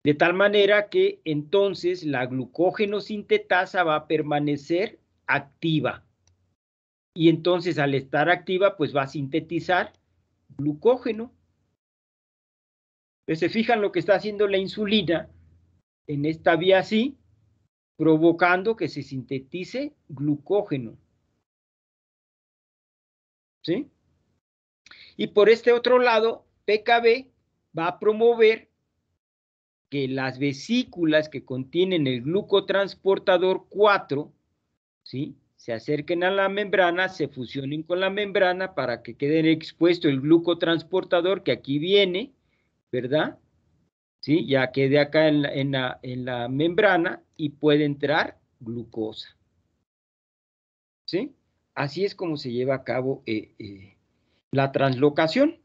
De tal manera que entonces la glucógeno sintetasa va a permanecer activa. Y entonces al estar activa, pues va a sintetizar glucógeno. Entonces, se fijan lo que está haciendo la insulina en esta vía así, provocando que se sintetice glucógeno. ¿Sí? Y por este otro lado, PKB va a promover que las vesículas que contienen el glucotransportador 4, ¿sí?, se acerquen a la membrana, se fusionen con la membrana para que quede expuesto el glucotransportador que aquí viene, ¿verdad? ¿Sí? Ya quede acá en la membrana y puede entrar glucosa. ¿Sí? Así es como se lleva a cabo la translocación.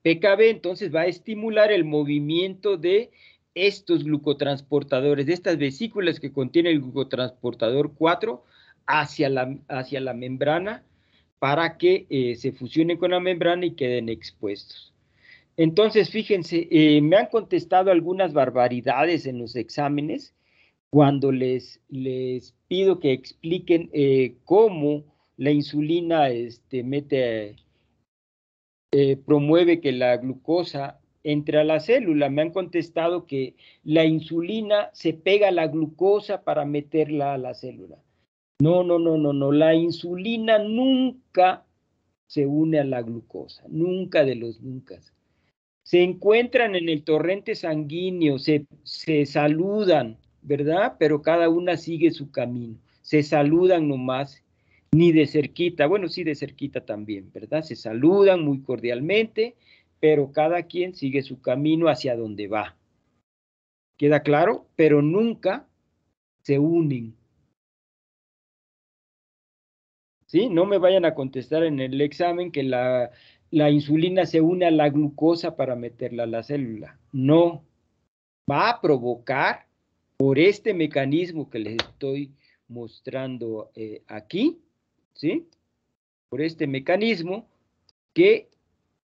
PKB entonces va a estimular el movimiento de estos glucotransportadores, de estas vesículas que contienen el glucotransportador 4 hacia la membrana para que se fusionen con la membrana y queden expuestos. Entonces, fíjense, me han contestado algunas barbaridades en los exámenes cuando les pido que expliquen cómo la insulina promueve que la glucosa entre a la célula. Me han contestado que la insulina se pega a la glucosa para meterla a la célula. No, la insulina nunca se une a la glucosa, nunca de los nunca. Se encuentran en el torrente sanguíneo, se saludan, ¿verdad? Pero cada una sigue su camino, se saludan nomás, ni de cerquita, bueno, sí de cerquita también, ¿verdad? Se saludan muy cordialmente, pero cada quien sigue su camino hacia donde va. ¿Queda claro? Pero nunca se unen. ¿Sí? No me vayan a contestar en el examen que la insulina se une a la glucosa para meterla a la célula. No. Va a provocar, por este mecanismo que les estoy mostrando aquí, ¿sí? Por este mecanismo, que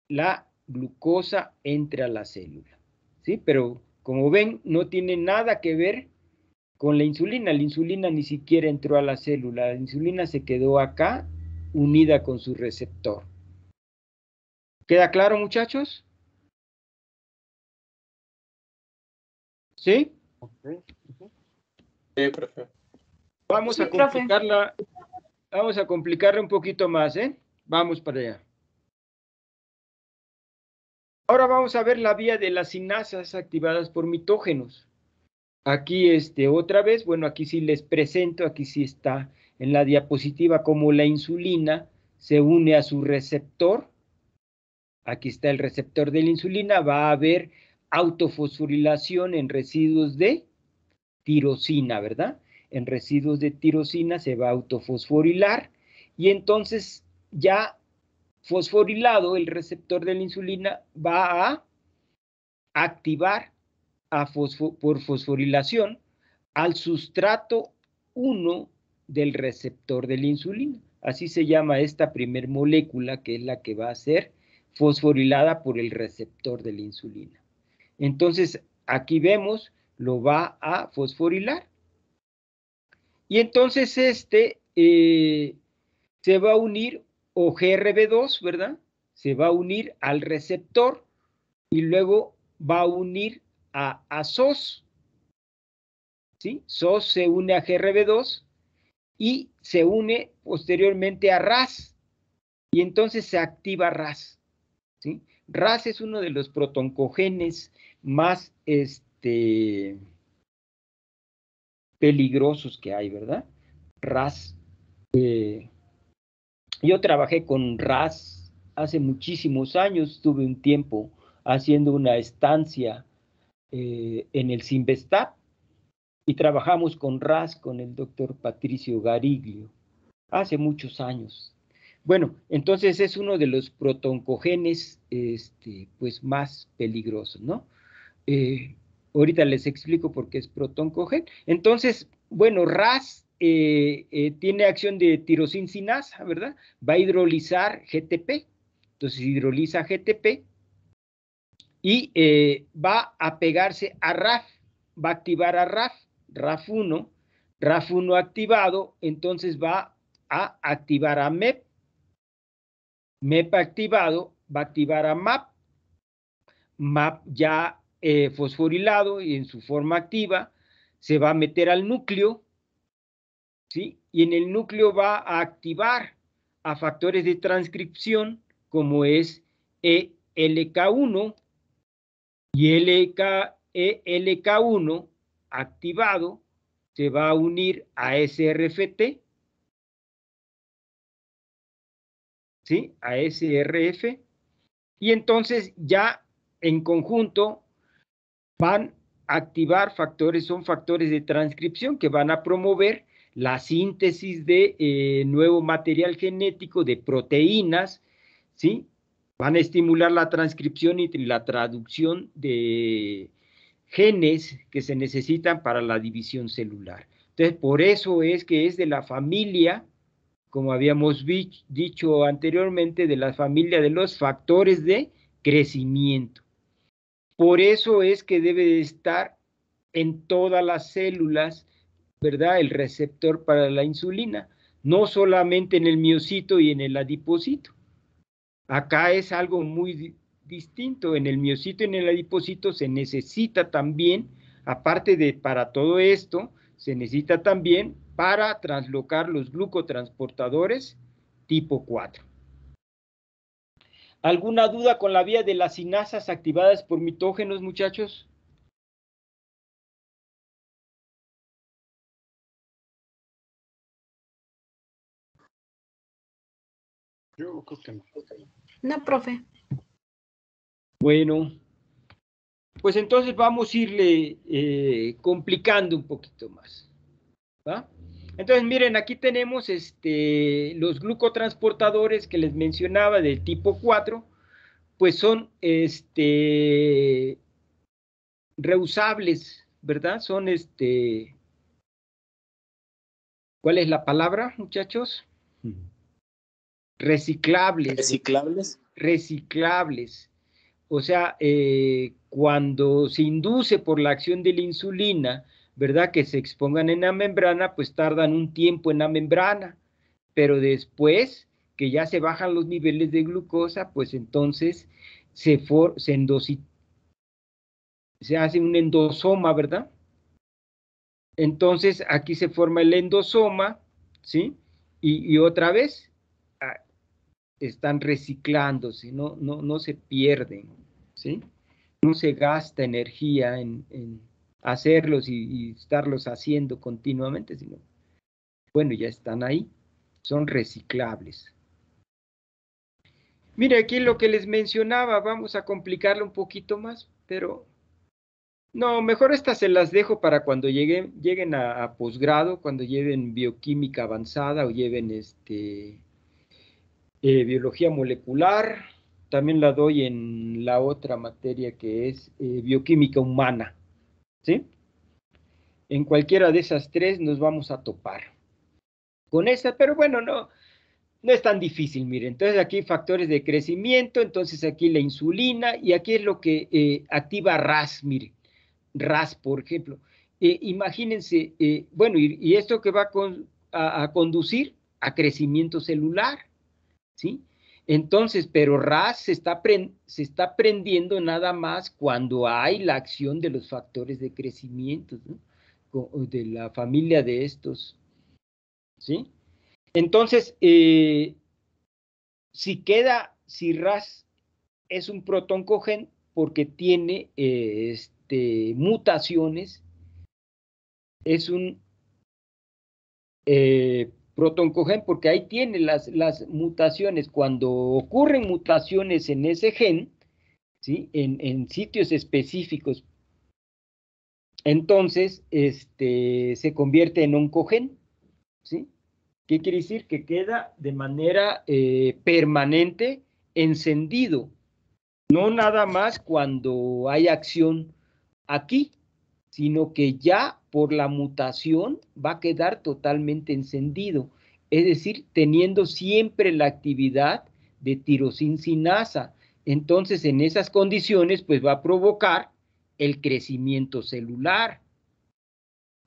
la glucosa entre a la célula, ¿sí? Pero, como ven, no tiene nada que ver con la insulina. La insulina ni siquiera entró a la célula. La insulina se quedó acá, unida con su receptor. ¿Queda claro, muchachos? ¿Sí? Sí, profe. Vamos a complicarla, vamos a complicarla un poquito más, ¿eh? Vamos para allá. Ahora vamos a ver la vía de las sinasas activadas por mitógenos. Aquí, otra vez, bueno, aquí sí les presento, aquí sí está en la diapositiva cómo la insulina se une a su receptor. Aquí está el receptor de la insulina, va a haber autofosforilación en residuos de tirosina, ¿verdad? En residuos de tirosina se va a autofosforilar y entonces ya fosforilado el receptor de la insulina va a activar por fosforilación al sustrato 1 del receptor de la insulina. Así se llama esta primer molécula que es la que va a ser fosforilada por el receptor de la insulina. Entonces, aquí vemos, lo va a fosforilar. Y entonces se va a unir, o GRB2, ¿verdad? Se va a unir al receptor y luego va a unir a SOS. ¿Sí? SOS se une a GRB2 y se une posteriormente a RAS. Y entonces se activa RAS. ¿Sí? RAS es uno de los protoncogenes más peligrosos que hay, ¿verdad? RAS. Yo trabajé con RAS hace muchísimos años, tuve un tiempo haciendo una estancia en el Cinvestav y trabajamos con RAS con el doctor Patricio Gariglio hace muchos años. Bueno, entonces es uno de los protoncogenes pues más peligrosos, ¿no? Ahorita les explico por qué es protoncogen. Entonces, bueno, RAS tiene acción de tirosincinasa, ¿verdad? Va a hidrolizar GTP. Entonces hidroliza GTP y va a pegarse a RAF, va a activar a RAF1, RAF1 activado, entonces va a activar a MEP. MEP activado va a activar a MAP. MAP ya fosforilado y en su forma activa se va a meter al núcleo, ¿sí? Y en el núcleo va a activar a factores de transcripción como es ELK1 y ELK1 activado se va a unir a SRFT, ¿sí? A SRF, y entonces ya en conjunto van a activar factores, son factores de transcripción que van a promover la síntesis de nuevo material genético de proteínas, ¿sí? Van a estimular la transcripción y la traducción de genes que se necesitan para la división celular. Entonces, por eso es que es de la familia, como habíamos dicho anteriormente, de la familia de los factores de crecimiento. Por eso es que debe de estar en todas las células, ¿verdad? El receptor para la insulina, no solamente en el miocito y en el adipocito. Acá es algo muy distinto. En el miocito y en el adipocito se necesita también, aparte de para todo esto, se necesita también para translocar los glucotransportadores tipo 4. ¿Alguna duda con la vía de las sinasas activadas por mitógenos, muchachos? Yo creo que no. No, profe. Bueno, pues entonces vamos a irle complicando un poquito más, ¿va? Entonces, miren, aquí tenemos los glucotransportadores que les mencionaba del tipo 4, pues son reusables, ¿verdad? Son ¿cuál es la palabra, muchachos? Reciclables. ¿Reciclables? Reciclables. O sea, cuando se induce por la acción de la insulina, ¿verdad? Que se expongan en la membrana, pues tardan un tiempo en la membrana, pero después que ya se bajan los niveles de glucosa, pues entonces se hace un endosoma, ¿verdad? Entonces aquí se forma el endosoma, ¿sí? Y otra vez están reciclándose, no se pierden, ¿sí? No se gasta energía en hacerlos y estarlos haciendo continuamente, sino, bueno, ya están ahí, son reciclables. Mire, aquí lo que les mencionaba, vamos a complicarlo un poquito más, pero no, mejor estas se las dejo para cuando lleguen a posgrado, cuando lleven bioquímica avanzada o lleven biología molecular. También la doy en la otra materia que es bioquímica humana, ¿sí? En cualquiera de esas tres nos vamos a topar con esa, pero bueno, no es tan difícil, miren. Entonces aquí factores de crecimiento, entonces aquí la insulina, y aquí es lo que activa RAS, miren. RAS, por ejemplo. Imagínense, bueno, y esto que va a conducir a crecimiento celular, ¿sí? Entonces, pero RAS se está prendiendo nada más cuando hay la acción de los factores de crecimiento, ¿no? De la familia de estos, ¿sí? Entonces, si RAS es un protoncogen porque tiene mutaciones, es un protoncogen porque ahí tiene las mutaciones. Cuando ocurren mutaciones en ese gen, ¿sí? En sitios específicos, entonces se convierte en oncogen, ¿sí? ¿Qué quiere decir? Que queda de manera permanente encendido, no nada más cuando hay acción aquí, sino que ya por la mutación va a quedar totalmente encendido, es decir, teniendo siempre la actividad de tirosincinasa. Entonces, en esas condiciones, pues va a provocar el crecimiento celular.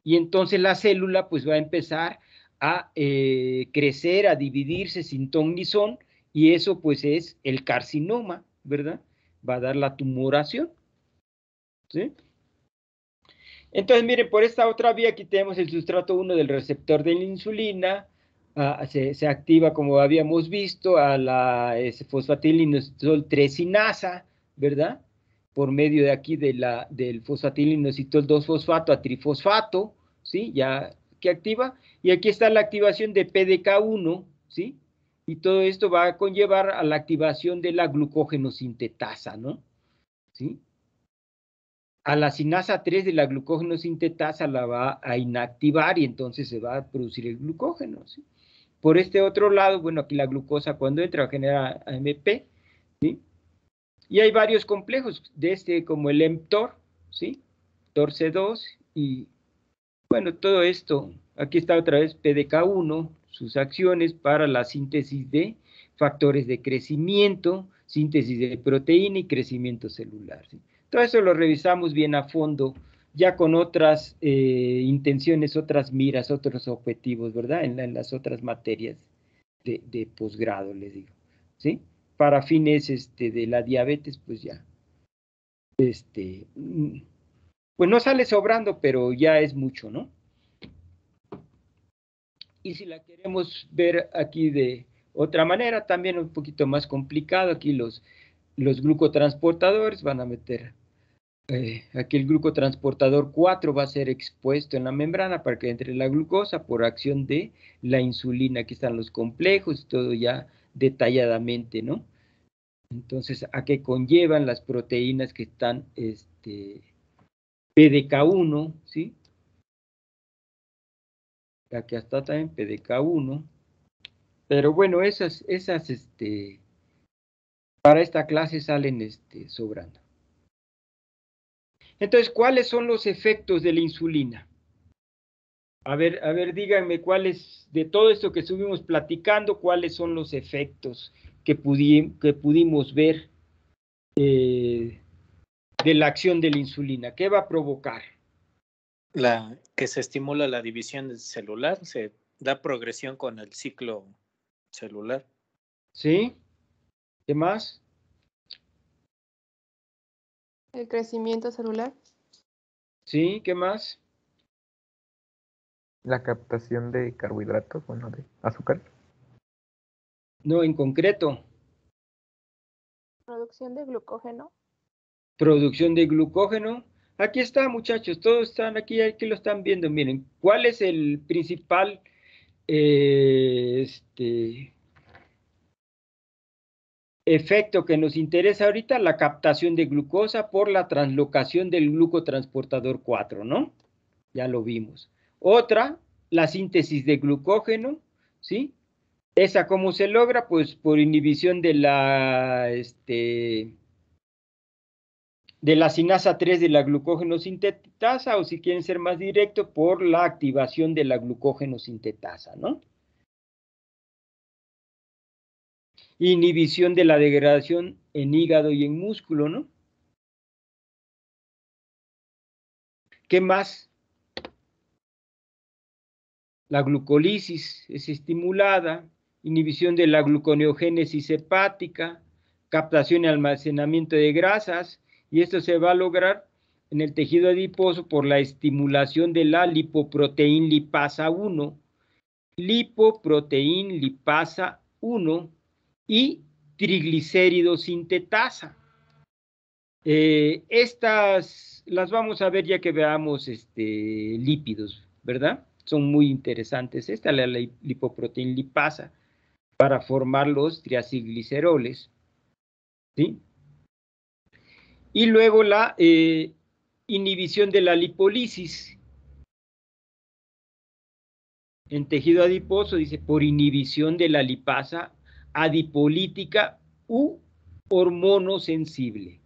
Y entonces la célula, pues va a empezar a crecer, a dividirse sin ton ni son, y eso pues es el carcinoma, ¿verdad? Va a dar la tumoración, ¿sí? Entonces, miren, por esta otra vía aquí tenemos el sustrato 1 del receptor de la insulina, se activa, como habíamos visto, a la fosfatilinositol 3-sinasa, ¿verdad? Por medio de aquí del fosfatilinositol 2-fosfato a trifosfato, ¿sí? Ya que activa, y aquí está la activación de PDK1, ¿sí? Y todo esto va a conllevar a la activación de la glucógeno sintetasa, ¿no? ¿Sí? A la sinasa 3 de la glucógeno sintetasa la va a inactivar y entonces se va a producir el glucógeno, ¿sí? Por este otro lado, bueno, aquí la glucosa cuando entra genera AMP, ¿sí? Y hay varios complejos de este, como el mTOR, ¿sí? TORC2 y, bueno, todo esto. Aquí está otra vez PDK1, sus acciones para la síntesis de factores de crecimiento, síntesis de proteína y crecimiento celular, ¿sí? Todo eso lo revisamos bien a fondo, ya con otras intenciones, otras miras, otros objetivos, ¿verdad? En las otras materias de posgrado, les digo, ¿sí? Para fines de la diabetes, pues ya, pues no sale sobrando, pero ya es mucho, ¿no? Y si la queremos ver aquí de otra manera, también un poquito más complicado, aquí los glucotransportadores van a meter, aquí el glucotransportador 4 va a ser expuesto en la membrana para que entre la glucosa por acción de la insulina. Aquí están los complejos, todo ya detalladamente, ¿no? Entonces, ¿a qué conllevan las proteínas que están, PDK1, ¿sí? Aquí está también PDK1. Pero bueno, esas, para esta clase salen, sobrando. Entonces, ¿cuáles son los efectos de la insulina? A ver, díganme cuáles, de todo esto que estuvimos platicando, cuáles son los efectos que pudimos ver de la acción de la insulina. ¿Qué va a provocar? Que se estimula la división celular, se da progresión con el ciclo celular. ¿Sí? ¿Qué más? El crecimiento celular. ¿Sí? ¿Qué más? La captación de carbohidratos, bueno, de azúcar. No, en concreto. Producción de glucógeno. Producción de glucógeno. Aquí está, muchachos, todos están aquí lo están viendo. Miren, ¿cuál es el principal efecto que nos interesa ahorita? La captación de glucosa por la translocación del glucotransportador 4, ¿no? Ya lo vimos. Otra, la síntesis de glucógeno, ¿sí? ¿Esa cómo se logra? Pues por inhibición de la sinasa 3 de la glucógeno sintetasa, o si quieren ser más directo, por la activación de la glucógeno sintetasa, ¿no? Inhibición de la degradación en hígado y en músculo, ¿no? ¿Qué más? La glucólisis es estimulada, inhibición de la gluconeogénesis hepática, captación y almacenamiento de grasas, y esto se va a lograr en el tejido adiposo por la estimulación de la lipoproteína lipasa 1, lipoproteína lipasa 1 y triglicérido sintetasa. Estas las vamos a ver ya que veamos lípidos, ¿verdad? Son muy interesantes. Esta es la lipoproteína lipasa para formar los triacilgliceroles, ¿sí? Y luego la inhibición de la lipólisis en tejido adiposo, dice, por inhibición de la lipasa adipolítica u hormonosensible.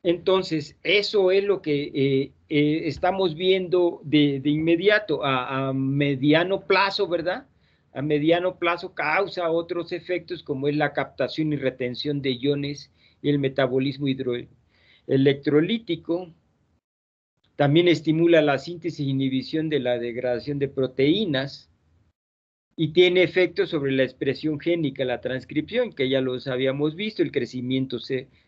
Entonces, eso es lo que estamos viendo de inmediato, a mediano plazo, ¿verdad? A mediano plazo causa otros efectos como es la captación y retención de iones y el metabolismo hidroelectrolítico. También estimula la síntesis e inhibición de la degradación de proteínas, y tiene efectos sobre la expresión génica, la transcripción, que ya los habíamos visto, el crecimiento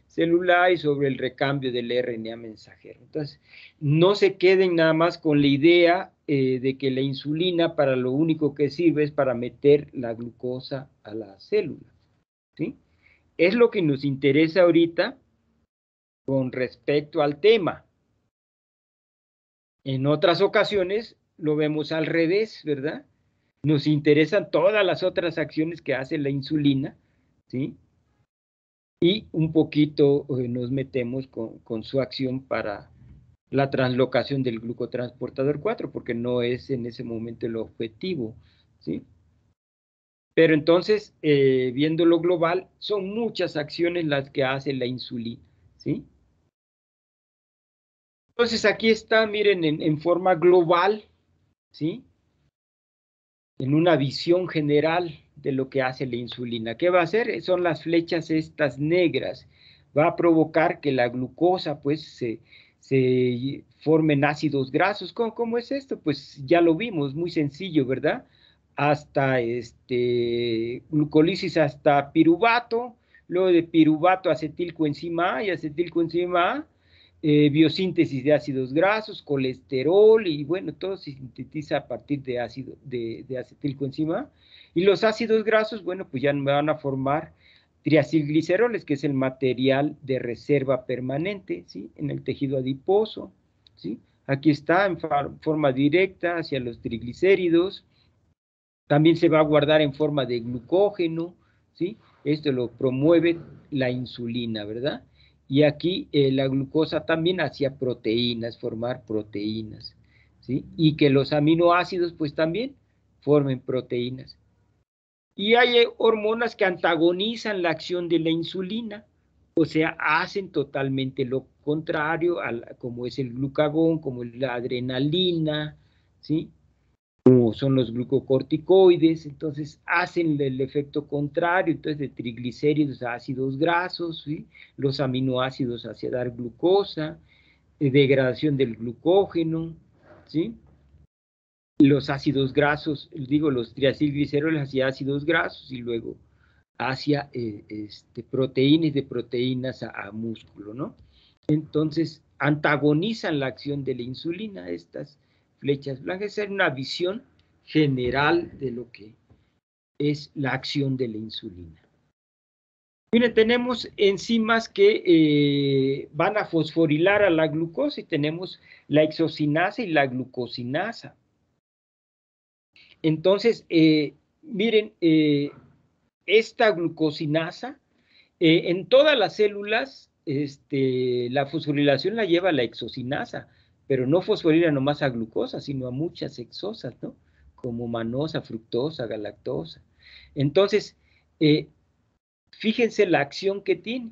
celular y sobre el recambio del RNA mensajero. Entonces, no se queden nada más con la idea de que la insulina para lo único que sirve es para meter la glucosa a la célula, ¿sí? Es lo que nos interesa ahorita con respecto al tema. En otras ocasiones lo vemos al revés, ¿verdad? Nos interesan todas las otras acciones que hace la insulina, ¿sí? Y un poquito nos metemos con su acción para la translocación del glucotransportador 4, porque no es en ese momento el objetivo, ¿sí? Pero entonces, viendo lo global, son muchas acciones las que hace la insulina, ¿sí? Entonces aquí está, miren, en forma global, ¿sí? En una visión general de lo que hace la insulina. ¿Qué va a hacer? Son las flechas estas negras. Va a provocar que la glucosa, pues, se formen ácidos grasos. ¿Cómo es esto? Pues ya lo vimos, muy sencillo, ¿verdad? Hasta glucólisis hasta piruvato, luego de piruvato acetilcoenzima A y acetilcoenzima A, biosíntesis de ácidos grasos, colesterol, y bueno, todo se sintetiza a partir de ácido, de acetilcoenzima A. Y los ácidos grasos, bueno, pues ya van a formar triacilgliceroles, que es el material de reserva permanente, ¿sí? En el tejido adiposo, ¿sí? Aquí está en forma directa hacia los triglicéridos. También se va a guardar en forma de glucógeno, ¿sí? Esto lo promueve la insulina, ¿verdad? Y aquí la glucosa también hacia proteínas, formar proteínas, ¿sí? Y que los aminoácidos pues también formen proteínas. Y hay hormonas que antagonizan la acción de la insulina, o sea, hacen totalmente lo contrario, como es el glucagón, como la adrenalina, ¿sí? Como son los glucocorticoides, entonces hacen el efecto contrario, entonces de triglicéridos a ácidos grasos, ¿sí? Los aminoácidos hacia dar glucosa, degradación del glucógeno, ¿sí? Los ácidos grasos, digo, los triacilgliceroles hacia ácidos grasos y luego hacia proteínas, de proteínas a músculo, ¿no? Entonces, antagonizan la acción de la insulina, estas flechas blancas. Es una visión general de lo que es la acción de la insulina. Miren, tenemos enzimas que van a fosforilar a la glucosa y tenemos la hexocinasa y la glucosinasa. Entonces, miren, esta glucosinasa, en todas las células, la fosforilación la lleva la hexocinasa, pero no fosforila nomás a glucosa, sino a muchas hexosas, ¿no? Como manosa, fructosa, galactosa. Entonces, fíjense la acción que tiene.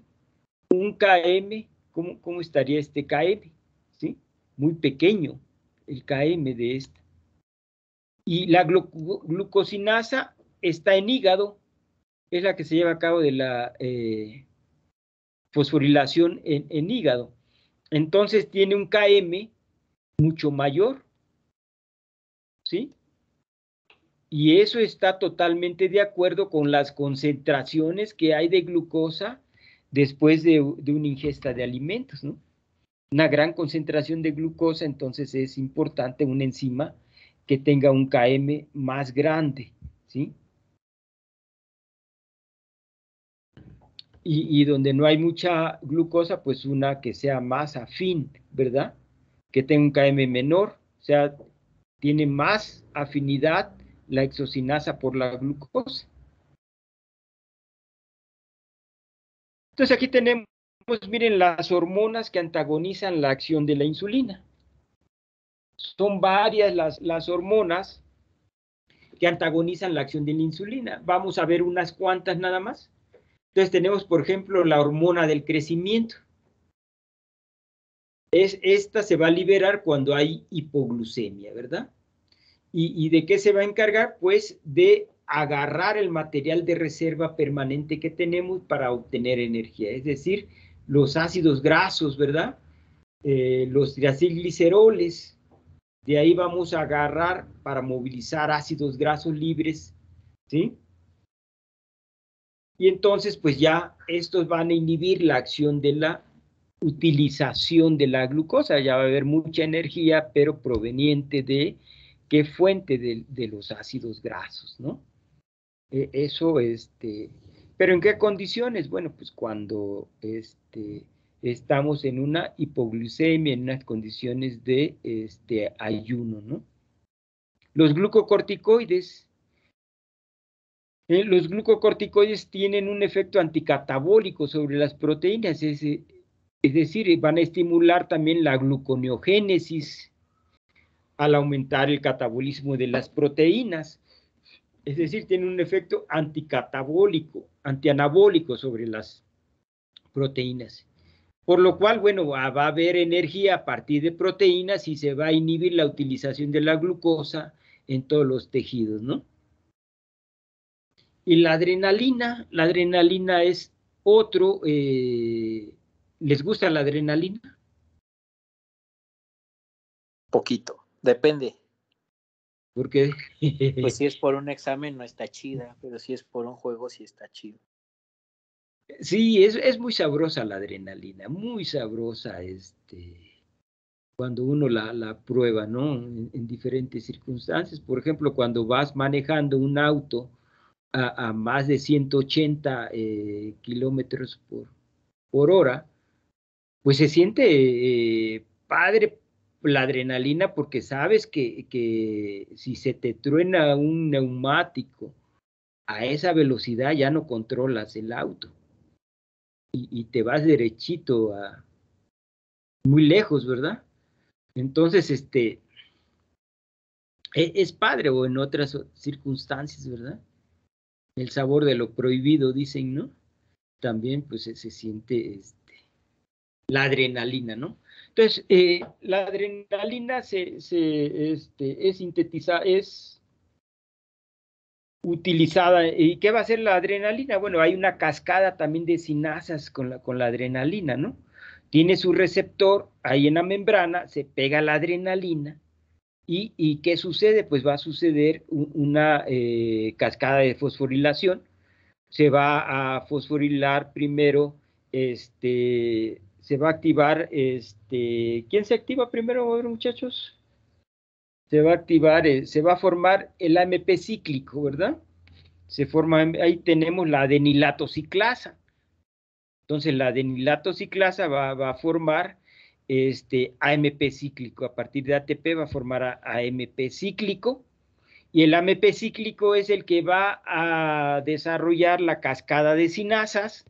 Un KM, ¿cómo estaría este KM? ¿Sí? Muy pequeño el KM de esta. Y la glucosinasa está en hígado, es la que se lleva a cabo de la fosforilación en hígado. Entonces tiene un KM mucho mayor, ¿sí? Y eso está totalmente de acuerdo con las concentraciones que hay de glucosa después de una ingesta de alimentos, ¿no? Una gran concentración de glucosa, entonces es importante una enzima que tenga un KM más grande, ¿sí? Y donde no hay mucha glucosa, pues una que sea más afín, ¿verdad? Que tenga un KM menor, o sea, tiene más afinidad la hexocinasa por la glucosa. Entonces aquí tenemos, miren, las hormonas que antagonizan la acción de la insulina. Son varias las hormonas que antagonizan la acción de la insulina. Vamos a ver unas cuantas nada más. Entonces tenemos, por ejemplo, la hormona del crecimiento. Esta se va a liberar cuando hay hipoglucemia, ¿verdad? ¿Y de qué se va a encargar? Pues de agarrar el material de reserva permanente que tenemos para obtener energía, es decir, los ácidos grasos, ¿verdad? Los triacilgliceroles, de ahí vamos a agarrar para movilizar ácidos grasos libres ¿sí? Y entonces, pues ya estos van a inhibir la acción de la utilización de la glucosa. Ya va a haber mucha energía, pero proveniente de qué fuente de los ácidos grasos, ¿no? Eso, pero ¿en qué condiciones? Bueno, pues cuando estamos en una hipoglucemia, en unas condiciones de ayuno, ¿no? Los glucocorticoides tienen un efecto anticatabólico sobre las proteínas, es decir, van a estimular también la gluconeogénesis al aumentar el catabolismo de las proteínas. Es decir, tiene un efecto anticatabólico, antianabólico sobre las proteínas. Por lo cual, bueno, va a haber energía a partir de proteínas y se va a inhibir la utilización de la glucosa en todos los tejidos, ¿no? Y la adrenalina es otro, ¿les gusta la adrenalina? Poquito, depende. Porque Pues si es por un examen no está chida, pero si es por un juego sí está chido. sí, es muy sabrosa la adrenalina, muy sabrosa, cuando uno la prueba, ¿no? En diferentes circunstancias. Por ejemplo, cuando vas manejando un auto a más de 180 kilómetros por hora, pues se siente padre la adrenalina porque sabes que si se te truena un neumático a esa velocidad ya no controlas el auto y te vas derechito muy lejos, ¿verdad? Entonces, es padre o en otras circunstancias, ¿verdad? El sabor de lo prohibido, dicen, ¿no? También pues se siente la adrenalina, ¿no? Entonces, la adrenalina es sintetizada, es utilizada. ¿Y qué va a hacer la adrenalina? Bueno, hay una cascada también de sinasas con la adrenalina, ¿no? Tiene su receptor ahí en la membrana, se pega la adrenalina. ¿Y qué sucede? Pues va a suceder una cascada de fosforilación. Se va a fosforilar primero, se va a activar, ¿quién se activa primero, muchachos? Se va a activar, se va a formar el AMP cíclico, ¿verdad? Se forma, ahí tenemos la adenilatociclasa. Entonces la adenilatociclasa va a formar AMP cíclico. A partir de ATP va a formar AMP cíclico. Y el AMP cíclico es el que va a desarrollar la cascada de sinasas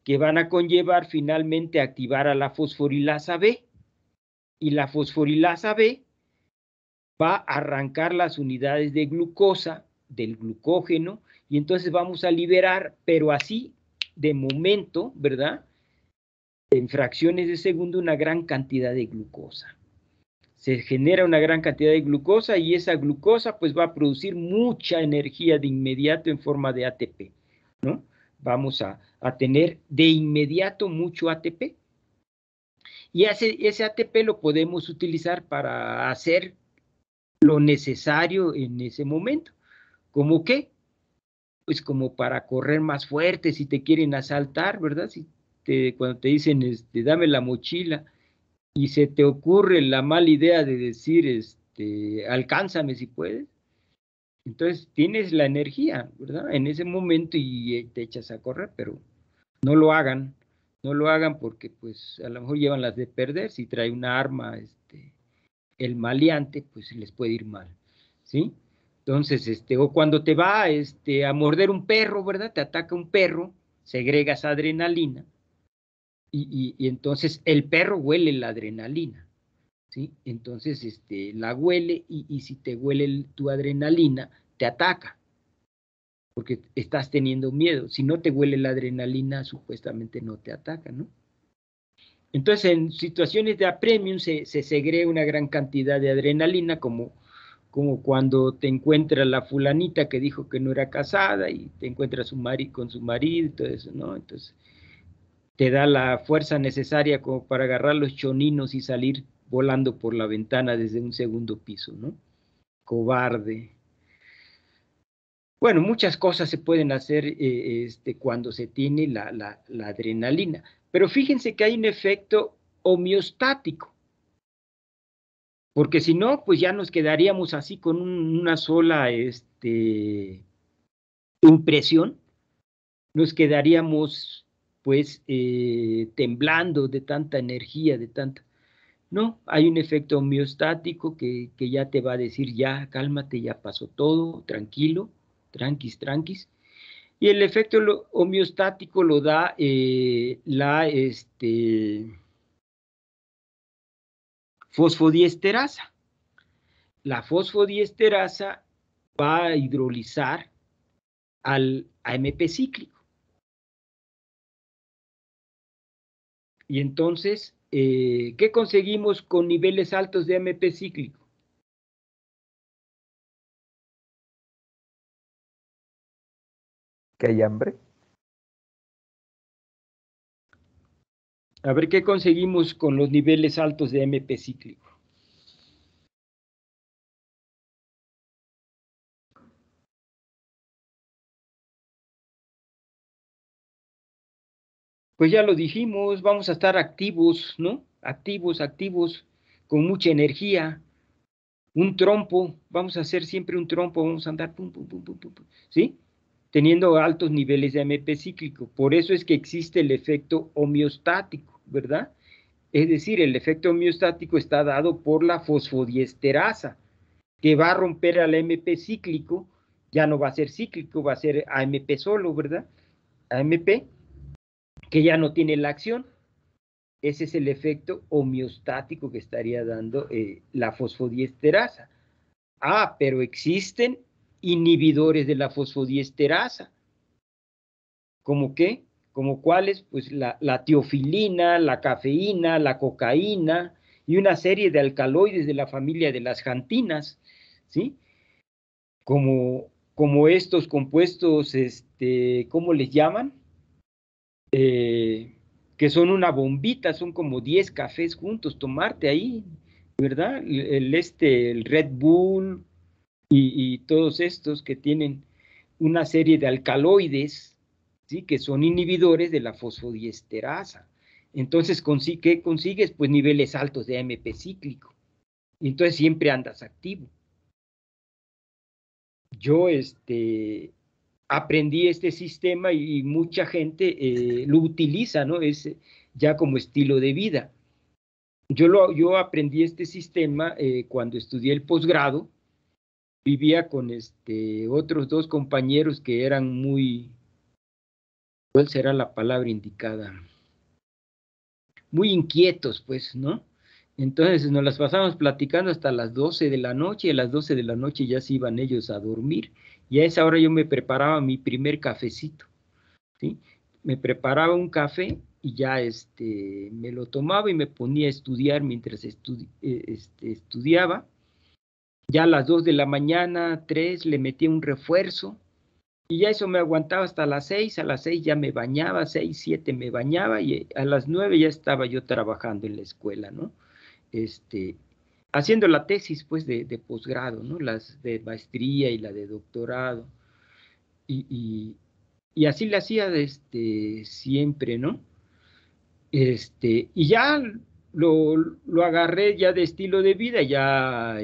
que van a conllevar finalmente a activar a la fosforilasa B. Y la fosforilasa B va a arrancar las unidades de glucosa del glucógeno y entonces vamos a liberar, pero así de momento, ¿verdad? En fracciones de segundo una gran cantidad de glucosa. Se genera una gran cantidad de glucosa y esa glucosa pues va a producir mucha energía de inmediato en forma de ATP, ¿no? Vamos a tener de inmediato mucho ATP. Y ese ATP lo podemos utilizar para hacer lo necesario en ese momento. ¿Cómo qué? Pues como para correr más fuerte si te quieren asaltar, ¿verdad? Cuando te dicen, dame la mochila, y se te ocurre la mala idea de decir, alcánzame si puedes, entonces tienes la energía, ¿verdad? En ese momento y te echas a correr, pero no lo hagan porque pues a lo mejor llevan las de perder, si trae una arma, el maleante, pues les puede ir mal, ¿sí? Entonces, o cuando te va a morder un perro, ¿verdad? Te ataca un perro, segregas adrenalina, y entonces el perro huele la adrenalina, ¿sí? Entonces, la huele y si te huele tu adrenalina, te ataca, porque estás teniendo miedo. Si no te huele la adrenalina, supuestamente no te ataca, ¿no? Entonces, en situaciones de apremium se segrega una gran cantidad de adrenalina, como cuando te encuentra la fulanita que dijo que no era casada y te encuentras con su marido y todo eso, ¿no? Entonces, te da la fuerza necesaria como para agarrar los choninos y salir volando por la ventana desde un segundo piso, ¿no? Cobarde. Bueno, muchas cosas se pueden hacer cuando se tiene la adrenalina, pero fíjense que hay un efecto homeostático, porque si no, pues ya nos quedaríamos así con una sola impresión, nos quedaríamos pues temblando de tanta energía, de tanta... No, hay un efecto homeostático que ya te va a decir, ya, cálmate, ya pasó todo, tranquilo, tranquis, tranquis. Y el efecto homeostático lo da la fosfodiesterasa. La fosfodiesterasa va a hidrolizar al AMP cíclico. Y entonces, ¿qué conseguimos con niveles altos de AMP cíclico? ¿Que hay hambre? A ver, ¿qué conseguimos con los niveles altos de AMP cíclico? Pues ya lo dijimos, vamos a estar activos, ¿no? Activos, con mucha energía, un trompo, vamos a hacer siempre un trompo, vamos a andar pum, pum, pum, pum, pum, pum, ¿sí? Teniendo altos niveles de AMP cíclico. Por eso es que existe el efecto homeostático, ¿verdad? Es decir, el efecto homeostático está dado por la fosfodiesterasa, que va a romper al AMP cíclico, ya no va a ser cíclico, va a ser AMP solo, ¿verdad? AMP, que ya no tiene la acción. Ese es el efecto homeostático que estaría dando la fosfodiesterasa. Ah, pero existen inhibidores de la fosfodiesterasa. ¿Cómo qué? ¿Como cuáles? Pues la tiofilina, la cafeína, la cocaína y una serie de alcaloides de la familia de las xantinas, ¿sí? Como estos compuestos, ¿cómo les llaman? Que son una bombita, son como 10 cafés juntos, tomarte ahí, ¿verdad? El Red Bull y todos estos que tienen una serie de alcaloides, ¿sí? Que son inhibidores de la fosfodiesterasa. Entonces, ¿qué consigues? Pues niveles altos de AMP cíclico. Y entonces siempre andas activo. Yo aprendí este sistema y mucha gente lo utiliza, ¿no? Es ya como estilo de vida. Yo aprendí este sistema cuando estudié el posgrado. Vivía con otros dos compañeros que eran muy, ¿cuál será la palabra indicada? Muy inquietos, pues, ¿no? Entonces nos las pasábamos platicando hasta las 12 de la noche, y a las 12 de la noche ya se iban ellos a dormir, y a esa hora yo me preparaba mi primer cafecito, ¿sí? Me preparaba un café y ya me lo tomaba y me ponía a estudiar mientras estudiaba. Ya a las 2 de la mañana, 3, le metía un refuerzo, y ya eso me aguantaba hasta las 6, a las 6 ya me bañaba, 6, 7 me bañaba, y a las 9 ya estaba yo trabajando en la escuela, ¿no? Haciendo la tesis, pues, de posgrado, ¿no? Las de maestría y la de doctorado, y así le hacía siempre, ¿no? Y ya lo agarré ya de estilo de vida, ya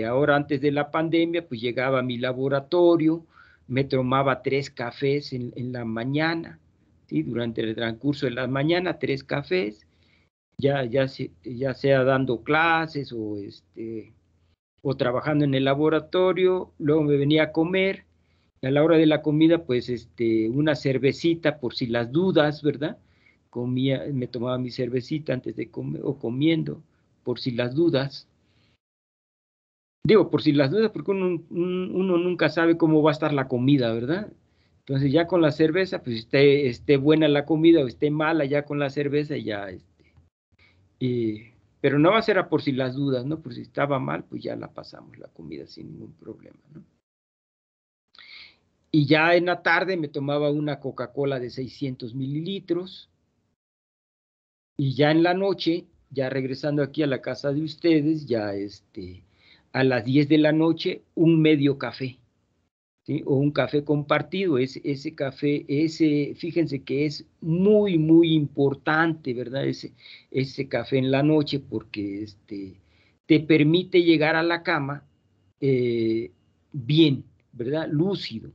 ahora antes de la pandemia, pues llegaba a mi laboratorio, me tomaba 3 cafés en la mañana, ¿sí? Durante el transcurso de la mañana, 3 cafés, ya sea dando clases o trabajando en el laboratorio, luego me venía a comer, y a la hora de la comida, pues una cervecita por si las dudas, ¿verdad? Me tomaba mi cervecita antes de comer, o comiendo, por si las dudas. Digo, por si las dudas, porque uno nunca sabe cómo va a estar la comida, ¿verdad? Entonces ya con la cerveza, pues esté buena la comida o esté mala, ya con la cerveza ya, pero no va a ser por si las dudas, ¿no? Por si estaba mal, pues ya la pasamos la comida sin ningún problema, ¿no? Y ya en la tarde me tomaba una Coca-Cola de 600 mililitros, y ya en la noche, ya regresando aquí a la casa de ustedes, ya a las 10 de la noche, un medio café. ¿sí? O un café compartido, ese café, fíjense que es muy, muy importante, ¿verdad? Ese café en la noche, porque te permite llegar a la cama bien, ¿verdad? Lúcido,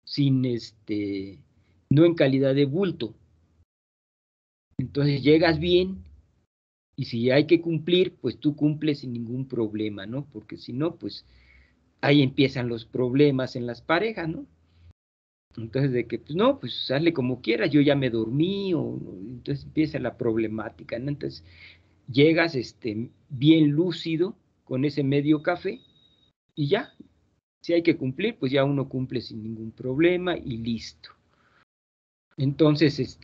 sin no en calidad de bulto. Entonces llegas bien, y si hay que cumplir, pues tú cumples sin ningún problema, ¿no? Porque si no, pues ahí empiezan los problemas en las parejas, ¿no? Entonces, de que, pues no, pues hazle como quieras, yo ya me dormí, entonces empieza la problemática, ¿no? Entonces, llegas bien lúcido con ese medio café y ya, si hay que cumplir, pues ya uno cumple sin ningún problema y listo. Entonces,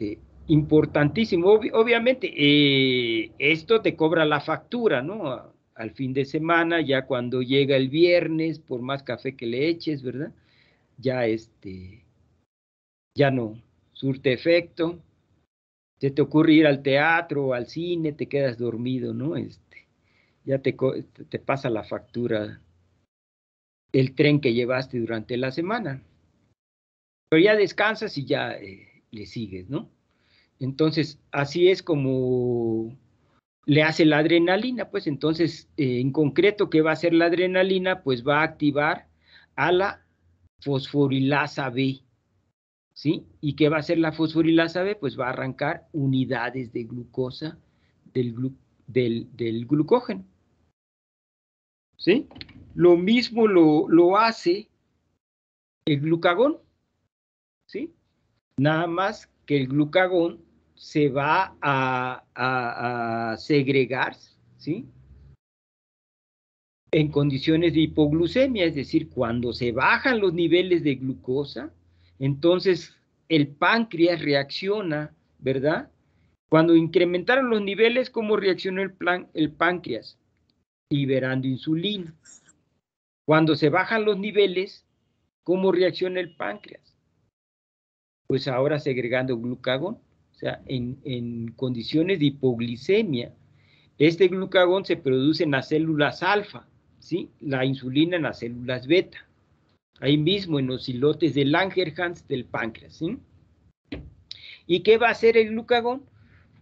importantísimo, obviamente, esto te cobra la factura, ¿no? Al fin de semana, ya cuando llega el viernes, por más café que le eches, ¿verdad? Ya ya no surte efecto, se te ocurre ir al teatro o al cine, te quedas dormido, ¿no? Ya te pasa la factura el tren que llevaste durante la semana. Pero ya descansas y ya le sigues, ¿no? Entonces, así es como le hace la adrenalina, pues entonces, en concreto, ¿qué va a hacer la adrenalina? Pues va a activar a la fosforilasa B, ¿sí? ¿Y qué va a hacer la fosforilasa B? Pues va a arrancar unidades de glucosa del glucógeno, ¿sí? Lo mismo lo hace el glucagón, ¿sí? Nada más que el glucagón se va a segregar, ¿sí? En condiciones de hipoglucemia, es decir, cuando se bajan los niveles de glucosa, entonces el páncreas reacciona, ¿verdad? Cuando incrementaron los niveles, ¿cómo reaccionó el páncreas? Liberando insulina. Cuando se bajan los niveles, ¿cómo reacciona el páncreas? Pues ahora segregando glucagón. O sea, en condiciones de hipoglicemia, este glucagón se produce en las células alfa, ¿sí? La insulina en las células beta. Ahí mismo en los islotes de Langerhans del páncreas, ¿sí? ¿Y qué va a hacer el glucagón?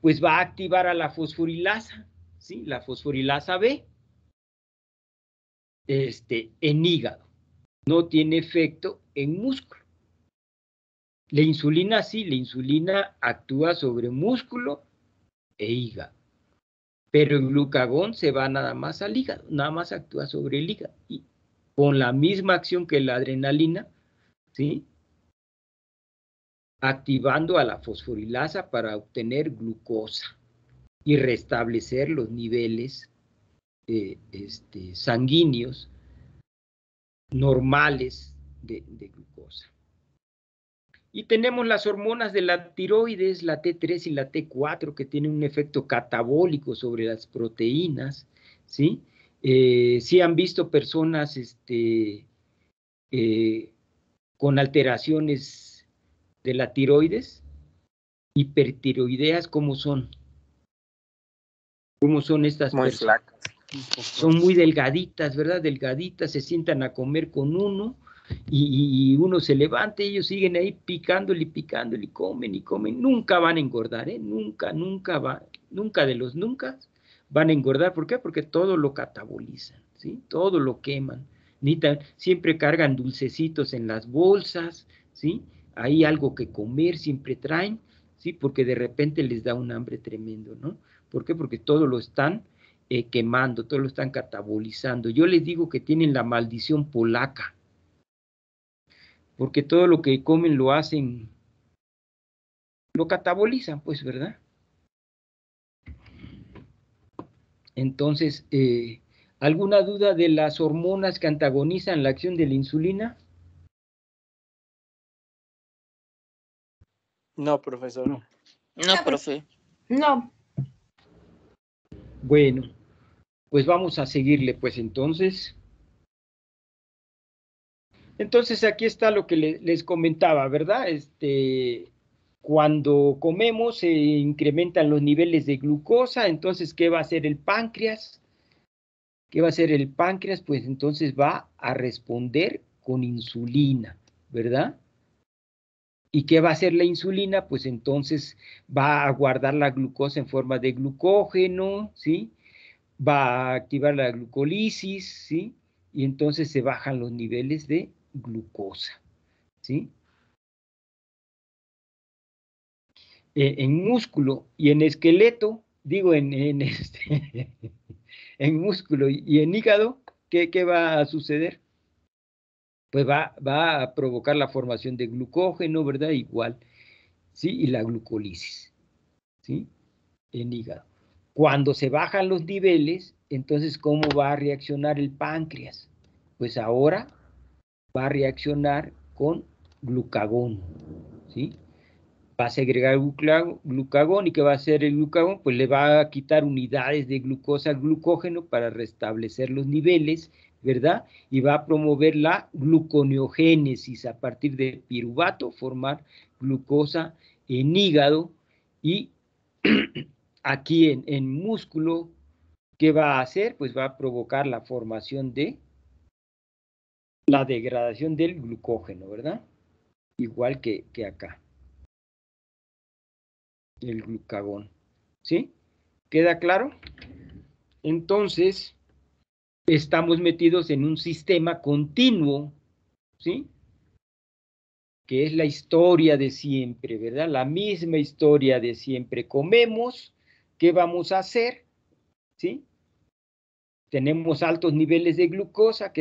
Pues va a activar a la fosforilasa, ¿sí? La fosforilasa B, en hígado. No tiene efecto en músculo. La insulina sí, la insulina actúa sobre músculo e hígado. Pero el glucagón se va nada más al hígado, nada más actúa sobre el hígado. Y con la misma acción que la adrenalina, ¿sí? Activando a la fosforilasa para obtener glucosa y restablecer los niveles sanguíneos normales de glucosa. Y tenemos las hormonas de la tiroides, la T3 y la T4, que tienen un efecto catabólico sobre las proteínas, ¿sí? Sí han visto personas con alteraciones de la tiroides, hipertiroideas, ¿cómo son? ¿Cómo son estas Muy personas? flacas. Son muy delgaditas, ¿verdad? Delgaditas, se sientan a comer con uno y uno se levanta y ellos siguen ahí picándole, picándole, y comen. Nunca van a engordar, ¿eh? Nunca de los nunca van a engordar. ¿Por qué? Porque todo lo catabolizan, ¿sí? Todo lo queman. Siempre cargan dulcecitos en las bolsas, ¿sí? Ahí algo que comer siempre traen, ¿sí? Porque de repente les da un hambre tremendo, ¿no? ¿Por qué? Porque todo lo están quemando, todo lo están catabolizando. Yo les digo que tienen la maldición polaca, porque todo lo que comen lo hacen, lo catabolizan, pues, ¿verdad? Entonces, ¿alguna duda de las hormonas que antagonizan la acción de la insulina? No, profesor. No. No, profe. No. Bueno, pues vamos a seguirle, pues entonces. Entonces aquí está lo que les comentaba, ¿verdad? Cuando comemos se incrementan los niveles de glucosa, entonces, ¿qué va a hacer el páncreas? ¿Qué va a hacer el páncreas? Pues entonces va a responder con insulina, ¿verdad? ¿Y qué va a hacer la insulina? Pues entonces va a guardar la glucosa en forma de glucógeno, ¿sí? Va a activar la glucólisis, ¿sí? Y entonces se bajan los niveles de glucosa, ¿sí? En músculo y en esqueleto, digo en músculo y en hígado, ¿qué va a suceder? Pues va a provocar la formación de glucógeno, ¿verdad? Igual, ¿sí? Y la glucólisis, ¿sí? En hígado. Cuando se bajan los niveles, entonces, ¿cómo va a reaccionar el páncreas? Pues ahora va a reaccionar con glucagón, ¿sí? Va a segregar glucagón, ¿y qué va a hacer el glucagón? Pues le va a quitar unidades de glucosa al glucógeno para restablecer los niveles, ¿verdad? Y va a promover la gluconeogénesis a partir de piruvato, formar glucosa en hígado y aquí en músculo, ¿qué va a hacer? Pues va a provocar la formación de la degradación del glucógeno, ¿verdad? Igual que acá, el glucagón, ¿sí? ¿Queda claro? Entonces, estamos metidos en un sistema continuo, ¿sí? Que es la historia de siempre, ¿verdad? La misma historia de siempre. Comemos, ¿qué vamos a hacer? ¿Sí? Tenemos altos niveles de glucosa,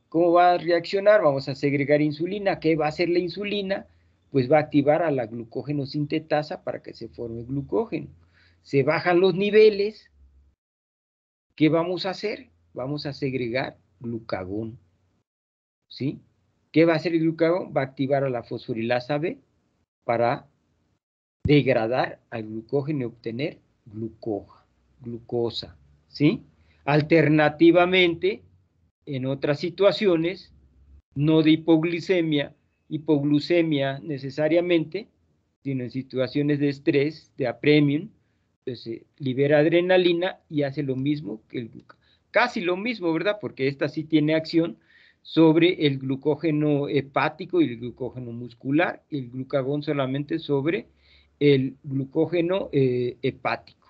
¿cómo va a reaccionar? Vamos a segregar insulina. ¿Qué va a hacer la insulina? Pues va a activar a la glucógeno sintetasa para que se forme glucógeno. Se bajan los niveles, ¿qué vamos a hacer? Vamos a segregar glucagón, ¿sí? ¿Qué va a hacer el glucagón? Va a activar a la fosforilasa B para degradar al glucógeno y obtener glucosa, ¿sí? Alternativamente, en otras situaciones, no de hipoglucemia necesariamente, sino en situaciones de estrés, de apremium, pues se libera adrenalina y hace lo mismo que el glucagón. Casi lo mismo, ¿verdad? Porque esta sí tiene acción sobre el glucógeno hepático y el glucógeno muscular, y el glucagón solamente sobre el glucógeno hepático.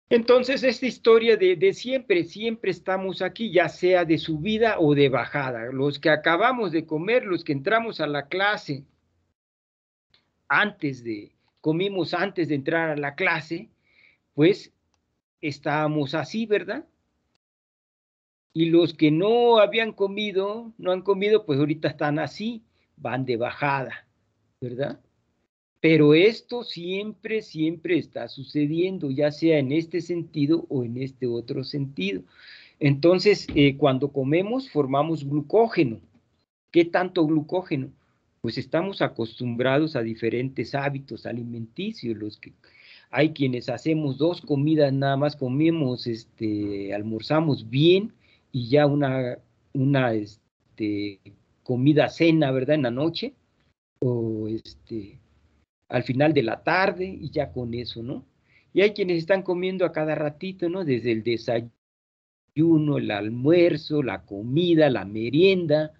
Entonces, esta historia de siempre estamos aquí, ya sea de subida o de bajada. Los que acabamos de comer, los que entramos a la clase, comimos antes de entrar a la clase, pues estábamos así, ¿verdad? Y los que no han comido, pues ahorita están así, van de bajada, ¿verdad? Pero esto siempre está sucediendo, ya sea en este sentido o en este otro sentido. Entonces, cuando comemos, formamos glucógeno. ¿Qué tanto glucógeno? Pues estamos acostumbrados a diferentes hábitos alimenticios. Hay quienes hacemos 2 comidas, nada más comemos, almorzamos bien y ya una comida cena, ¿verdad? En la noche, o al final de la tarde, y ya con eso, ¿no? Y hay quienes están comiendo a cada ratito, ¿no? Desde el desayuno, el almuerzo, la comida, la merienda,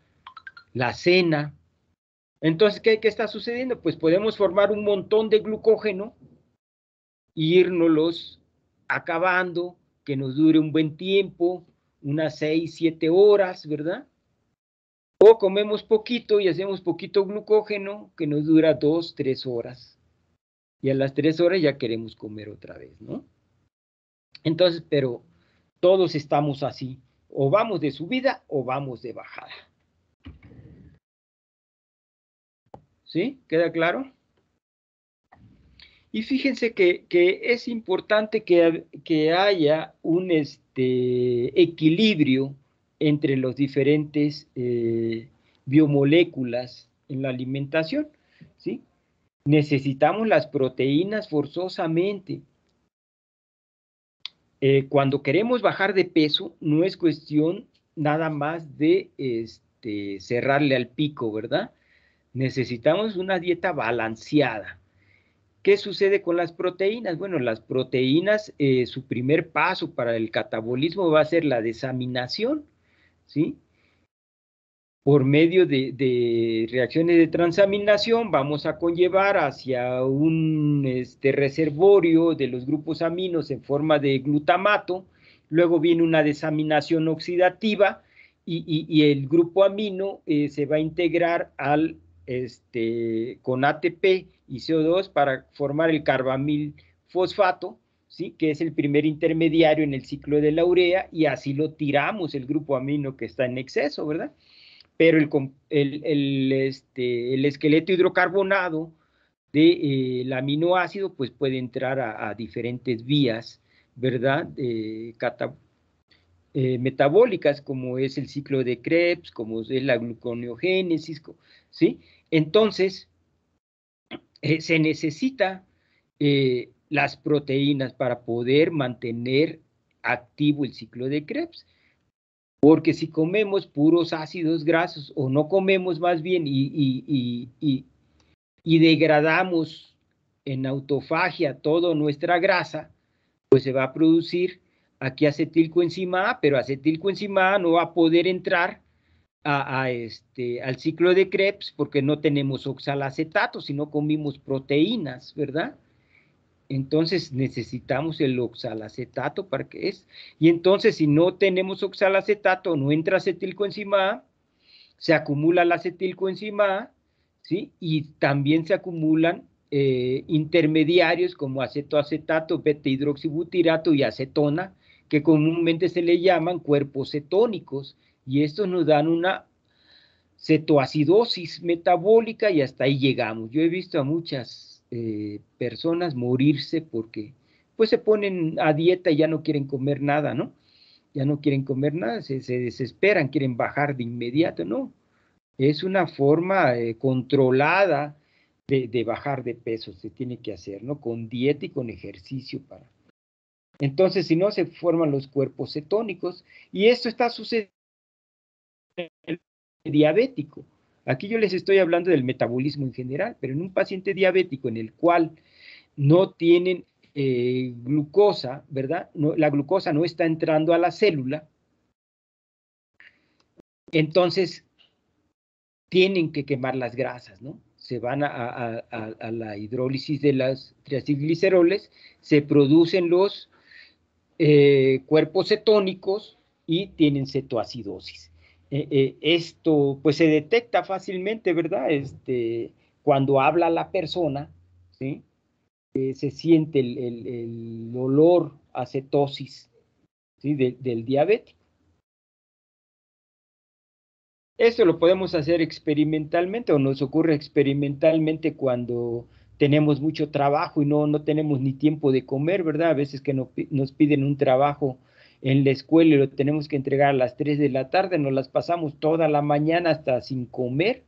la cena. Entonces, ¿qué está sucediendo? Pues podemos formar un montón de glucógeno e irnoslos acabando, que nos dure un buen tiempo, unas 6, 7 horas, ¿verdad? O comemos poquito y hacemos poquito glucógeno, que nos dura 2, 3 horas. Y a las 3 horas ya queremos comer otra vez, ¿no? Entonces, pero todos estamos así, o vamos de subida o vamos de bajada. ¿Sí? ¿Queda claro? Y fíjense que es importante que haya un equilibrio entre los diferentes biomoléculas en la alimentación, ¿sí? Necesitamos las proteínas forzosamente. Cuando queremos bajar de peso, no es cuestión nada más de cerrarle al pico, ¿verdad? Necesitamos una dieta balanceada. ¿Qué sucede con las proteínas? Bueno, las proteínas, su primer paso para el catabolismo va a ser la desaminación, ¿sí? por medio de reacciones de transaminación, vamos a conllevar hacia un reservorio de los grupos aminos en forma de glutamato, luego viene una desaminación oxidativa, y el grupo amino se va a integrar con ATP y CO2 para formar el carbamil fosfato, ¿sí? Que es el primer intermediario en el ciclo de la urea, y así lo tiramos el grupo amino que está en exceso, ¿verdad? Pero el esqueleto hidrocarbonado del aminoácido pues puede entrar a diferentes vías, ¿verdad? Metabólicas, como es el ciclo de Krebs, como es la gluconeogénesis, ¿sí? Entonces, se necesita las proteínas para poder mantener activo el ciclo de Krebs, porque si comemos puros ácidos grasos, o no comemos más bien, y degradamos en autofagia toda nuestra grasa, pues se va a producir aquí acetilcoenzima A, pero acetilcoenzima A no va a poder entrar al ciclo de Krebs porque no tenemos oxalacetato, si no comimos proteínas, ¿verdad? Entonces necesitamos el oxalacetato para que es. Y entonces si no tenemos oxalacetato, no entra acetilcoenzima A, se acumula la acetilcoenzima A, ¿sí? Y también se acumulan intermediarios como acetoacetato, beta-hidroxibutirato y acetona, que comúnmente se le llaman cuerpos cetónicos, y estos nos dan una cetoacidosis metabólica, y hasta ahí llegamos. Yo he visto a muchas personas morirse porque pues se ponen a dieta y ya no quieren comer nada, ¿no? Ya no quieren comer nada, se desesperan, quieren bajar de inmediato, ¿no? Es una forma controlada de bajar de peso, se tiene que hacer, ¿no? Con dieta y con ejercicio para. Entonces, si no, se forman los cuerpos cetónicos, y esto está sucediendo en el diabético. Aquí yo les estoy hablando del metabolismo en general, pero en un paciente diabético en el cual no tienen glucosa, ¿verdad? No, la glucosa no está entrando a la célula, entonces tienen que quemar las grasas, ¿no? Se van a la hidrólisis de las triacilgliceroles, se producen los cuerpos cetónicos y tienen cetoacidosis. Esto pues se detecta fácilmente, ¿verdad? Cuando habla la persona, ¿sí? Se siente el olor a cetosis, ¿sí? Del diabético. Esto lo podemos hacer experimentalmente, o nos ocurre experimentalmente cuando tenemos mucho trabajo y no tenemos ni tiempo de comer, ¿verdad? A veces que nos piden un trabajo en la escuela y lo tenemos que entregar a las 3 de la tarde, nos las pasamos toda la mañana hasta sin comer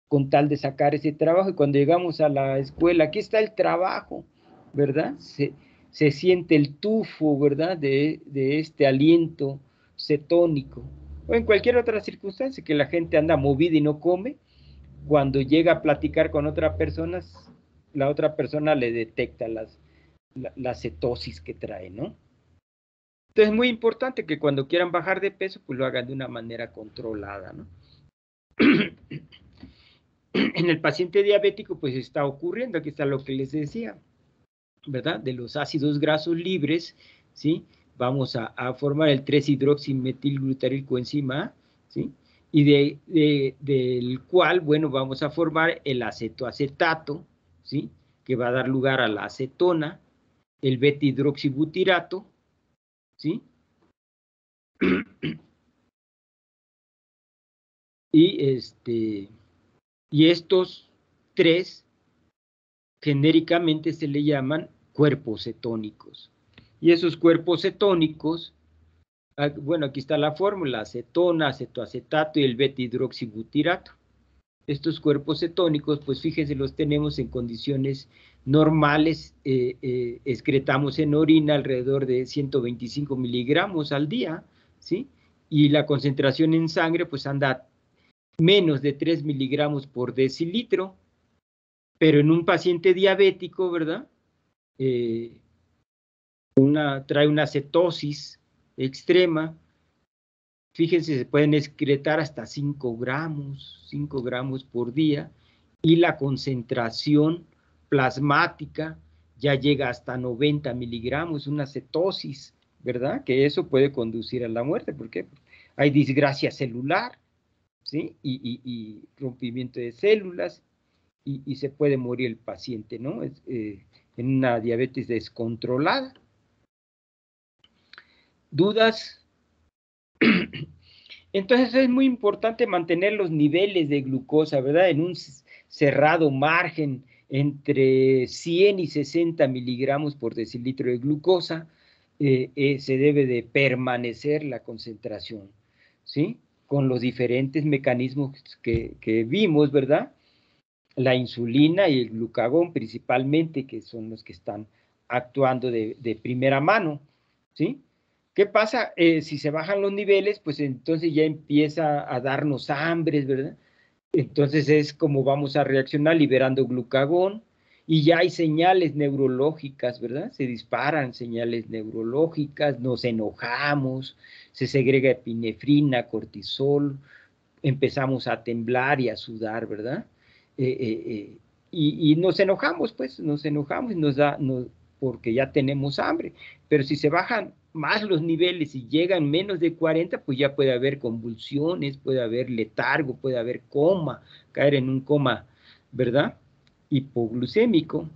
con tal de sacar ese trabajo, y cuando llegamos a la escuela, aquí está el trabajo, ¿verdad? Se siente el tufo, ¿verdad? De este aliento cetónico, o en cualquier otra circunstancia, que la gente anda movida y no come. Cuando llega a platicar con otra persona, la otra persona le detecta la cetosis que trae, ¿no? Entonces es muy importante que cuando quieran bajar de peso, pues lo hagan de una manera controlada, ¿no? En el paciente diabético, pues está ocurriendo, aquí está lo que les decía, ¿verdad? De los ácidos grasos libres, ¿sí? Vamos a formar el 3-hidroximetilglutarilcoenzima A, ¿sí? Y del cual, bueno, vamos a formar el acetoacetato, ¿sí? Que va a dar lugar a la acetona, el beta-hidroxibutirato, ¿sí? Y estos tres genéricamente se le llaman cuerpos cetónicos. Y esos cuerpos cetónicos, bueno, aquí está la fórmula: acetona, acetoacetato y el beta-hidroxibutirato. Estos cuerpos cetónicos, pues fíjense, los tenemos en condiciones normales, excretamos en orina alrededor de 125 miligramos al día, ¿sí? Y la concentración en sangre, pues anda menos de 3 miligramos por decilitro, pero en un paciente diabético, ¿verdad? Trae una cetosis extrema, Fíjense, se pueden excretar hasta 5 gramos por día, y la concentración plasmática ya llega hasta 90 miligramos, una cetosis, ¿verdad? Que eso puede conducir a la muerte. ¿Por qué? Hay disgracia celular, ¿sí? Y rompimiento de células, y se puede morir el paciente, ¿no? En una diabetes descontrolada. ¿Dudas? Entonces es muy importante mantener los niveles de glucosa, ¿verdad? En un cerrado margen entre 100 y 60 miligramos por decilitro de glucosa. Se debe de permanecer la concentración, ¿sí? Con los diferentes mecanismos que vimos, ¿verdad? La insulina y el glucagón principalmente, que son los que están actuando de primera mano, ¿sí? ¿Qué pasa? Si se bajan los niveles, pues entonces ya empieza a darnos hambres, ¿verdad? Entonces es como vamos a reaccionar liberando glucagón, y ya hay señales neurológicas, ¿verdad? Se disparan señales neurológicas, nos enojamos, se segrega epinefrina, cortisol, empezamos a temblar y a sudar, ¿verdad? Y nos enojamos, pues, nos enojamos y porque ya tenemos hambre. Pero si se bajan más los niveles y llegan menos de 40, pues ya puede haber convulsiones, puede haber letargo, puede haber coma, caer en un coma, ¿verdad? Hipoglucémico.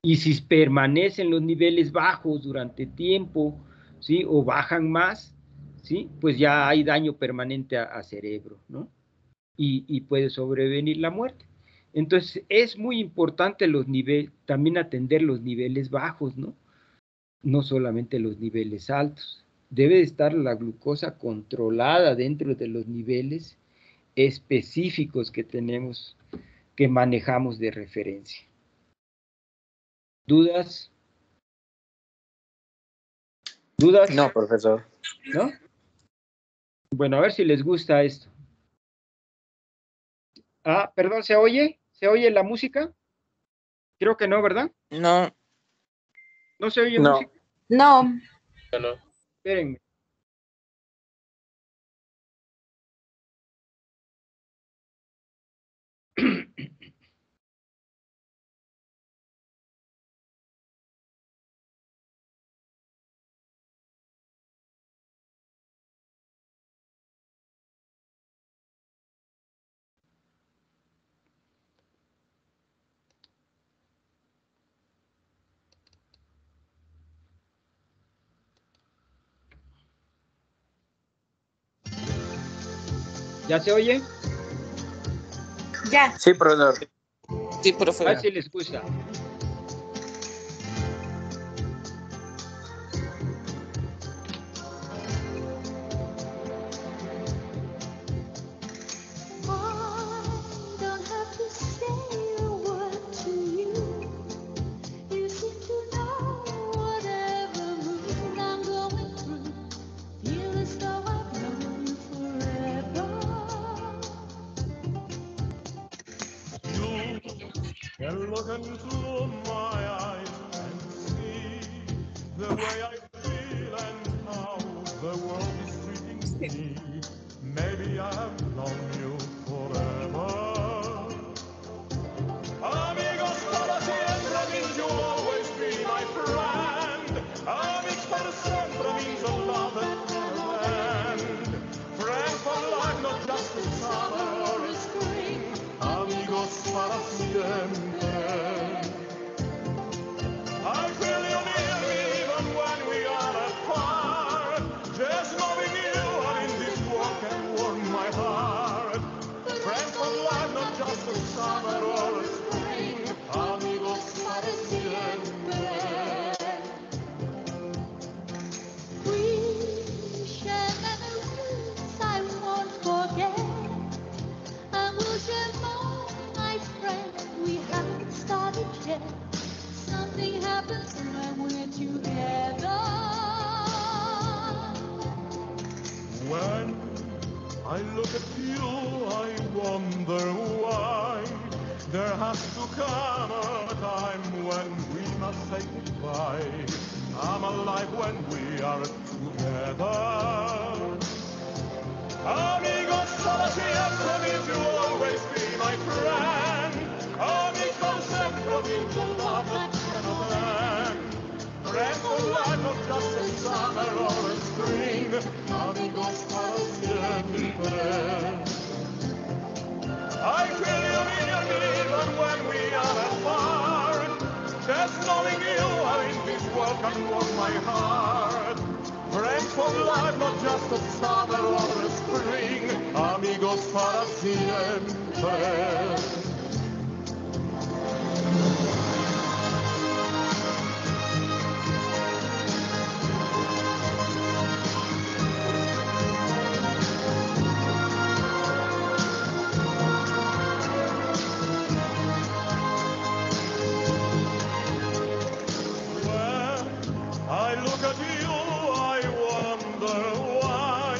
Y si permanecen los niveles bajos durante tiempo, ¿sí? O bajan más, ¿sí? Pues ya hay daño permanente a cerebro, ¿no? Y puede sobrevenir la muerte. Entonces, es muy importante también atender los niveles bajos, ¿no? No solamente los niveles altos. Debe estar la glucosa controlada dentro de los niveles específicos que tenemos, que manejamos de referencia. ¿Dudas? ¿Dudas? No, profesor. ¿No? Bueno, a ver si les gusta esto. Ah, perdón, ¿se oye? ¿Se oye la música? Creo que no, ¿verdad? No. ¿No se oye No. música? No. No. Espérenme. ¿Ya se oye? Ya. Sí, profesor. Sí, profe. A ver si les gusta. And look into my eyes and see the way I feel and how the world is treating me. Maybe I have known you forever. Amigos para siempre means you'll always be my friend. Amigos para siempre means a love that never ends. Friends for life, not just a summer or a spring. Amigos para siempre. I feel you near me even when we are apart. Just knowing you are in this world can warm my heart. Friends for life, not just a summer or a spring. Amigos para siempre. We share memories I won't forget, and we'll share more, my friend. We haven't started yet. Something happens when we're together. When I look at you, I wonder why there has to come a time when we must say goodbye. I'm alive when we are together. Amigos para siempre, need to always be my friend. Amigos sempre, need to love that cannot end. Friends for life, not just in summer or in spring. Amigos para siempre. I feel you near me even when we are apart. Just knowing you are in this world can warm my heart. Friends for life, not just a summer or a spring. Amigos para siempre. I look at you, I wonder why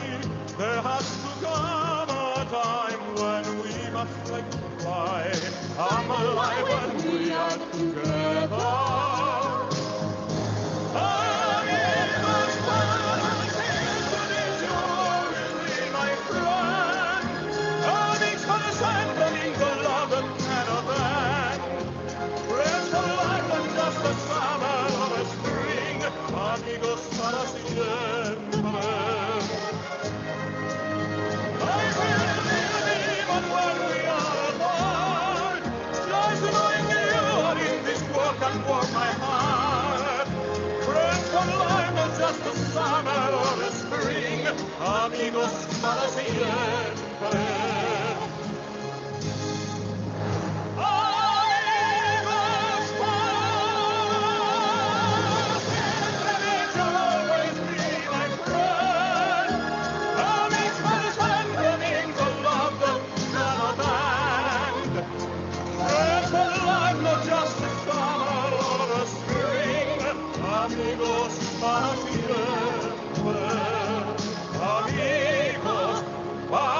there has to come a time when we must say goodbye. I'm alive when we are together. Amigos para siempre, need to always be my friend. Amigos para siempre, need the love that cannot end. Friends for life, not just a summer or a spring. Amigos para siempre. I will live even when we are apart. Just knowing you are in this world can warm my heart. Friends for life, not just a summer or a spring. Amigos para siempre. Amigos para siempre, amigos para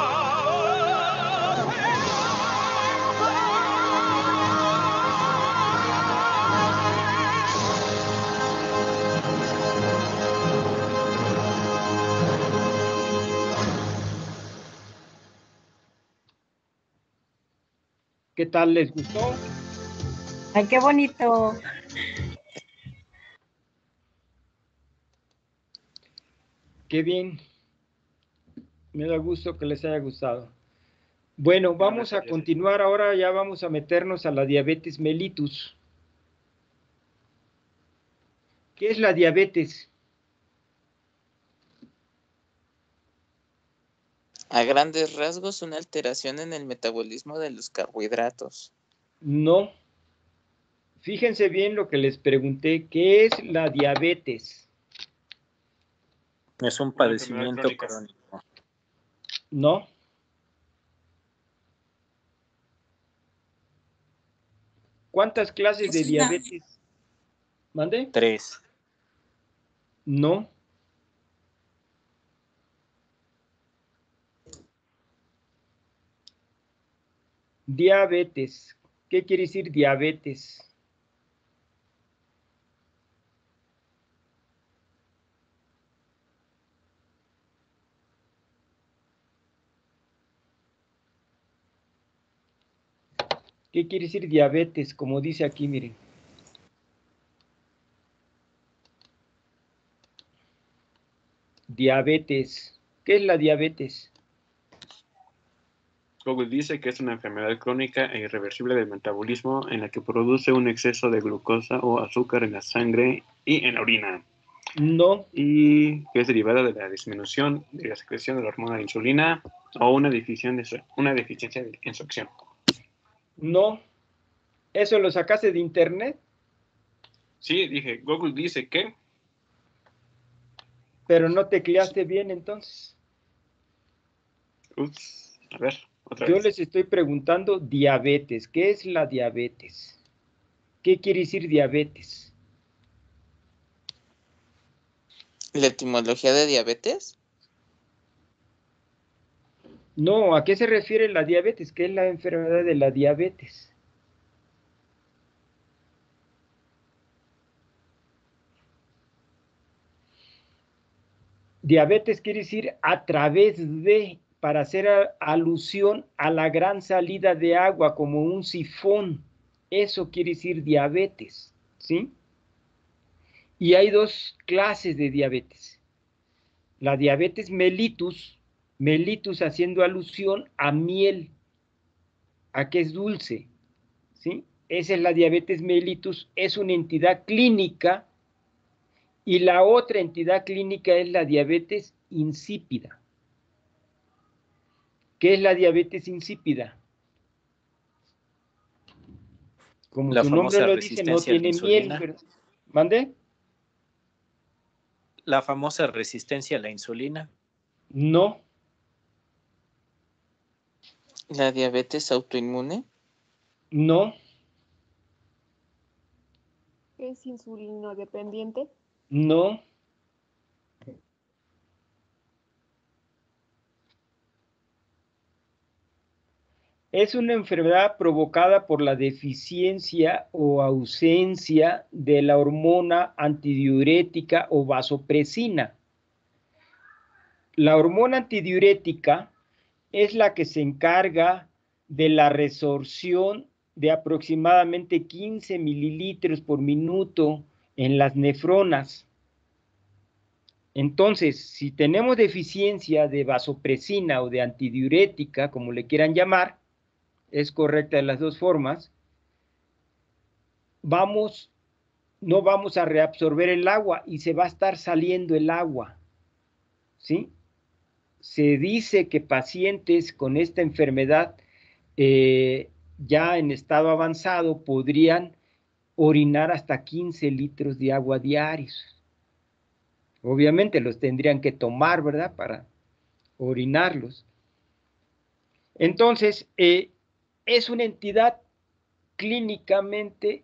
¿Qué tal? ¿Les gustó? Ay, qué bonito. Qué bien. Me da gusto que les haya gustado. Bueno, vamos a continuar ahora, ya vamos a meternos a la diabetes mellitus. ¿Qué es la diabetes? A grandes rasgos, una alteración en el metabolismo de los carbohidratos. No. Fíjense bien lo que les pregunté. ¿Qué es la diabetes? Es un padecimiento crónico. No. ¿Cuántas clases de diabetes? ¿Mande? 3. No. Diabetes. ¿Qué quiere decir diabetes? ¿Qué quiere decir diabetes? Como dice aquí, miren. Diabetes. ¿Qué es la diabetes? Google dice que es una enfermedad crónica e irreversible del metabolismo en la que produce un exceso de glucosa o azúcar en la sangre y en la orina. No. Y que es derivada de la disminución de la secreción de la hormona de insulina o una deficiencia en su acción. No. ¿Eso lo sacaste de internet? Sí, dije, Google dice que... Pero no tecleaste bien entonces. Ups, a ver, otra Yo vez. les estoy preguntando diabetes. ¿Qué es la diabetes? ¿Qué quiere decir diabetes? ¿La etimología de diabetes? No, ¿a qué se refiere la diabetes? ¿Qué es la enfermedad de la diabetes? Diabetes quiere decir a través de, para hacer alusión a la gran salida de agua como un sifón. Eso quiere decir diabetes, ¿sí? Y hay dos clases de diabetes. La diabetes mellitus, mellitus haciendo alusión a miel, a que es dulce, ¿sí? Esa es la diabetes mellitus, es una entidad clínica, y la otra entidad clínica es la diabetes insípida. ¿Qué es la diabetes insípida? Como La su nombre famosa lo dice, no resistencia a la tiene miel, insulina. ¿verdad? ¿Mande? La famosa resistencia a la insulina. No, ¿La diabetes autoinmune? no, ¿Es insulino dependiente? no. Es una enfermedad provocada por la deficiencia o ausencia de la hormona antidiurética o vasopresina. La hormona antidiurética es la que se encarga de la resorción de aproximadamente 15 mililitros por minuto en las nefronas. Entonces, si tenemos deficiencia de vasopresina o de antidiurética, como le quieran llamar, es correcta de las dos formas, no vamos a reabsorber el agua y se va a estar saliendo el agua, ¿sí? Se dice que pacientes con esta enfermedad ya en estado avanzado podrían orinar hasta 15 litros de agua diarios. Obviamente los tendrían que tomar, ¿verdad? Para orinarlos. Entonces, es una entidad clínicamente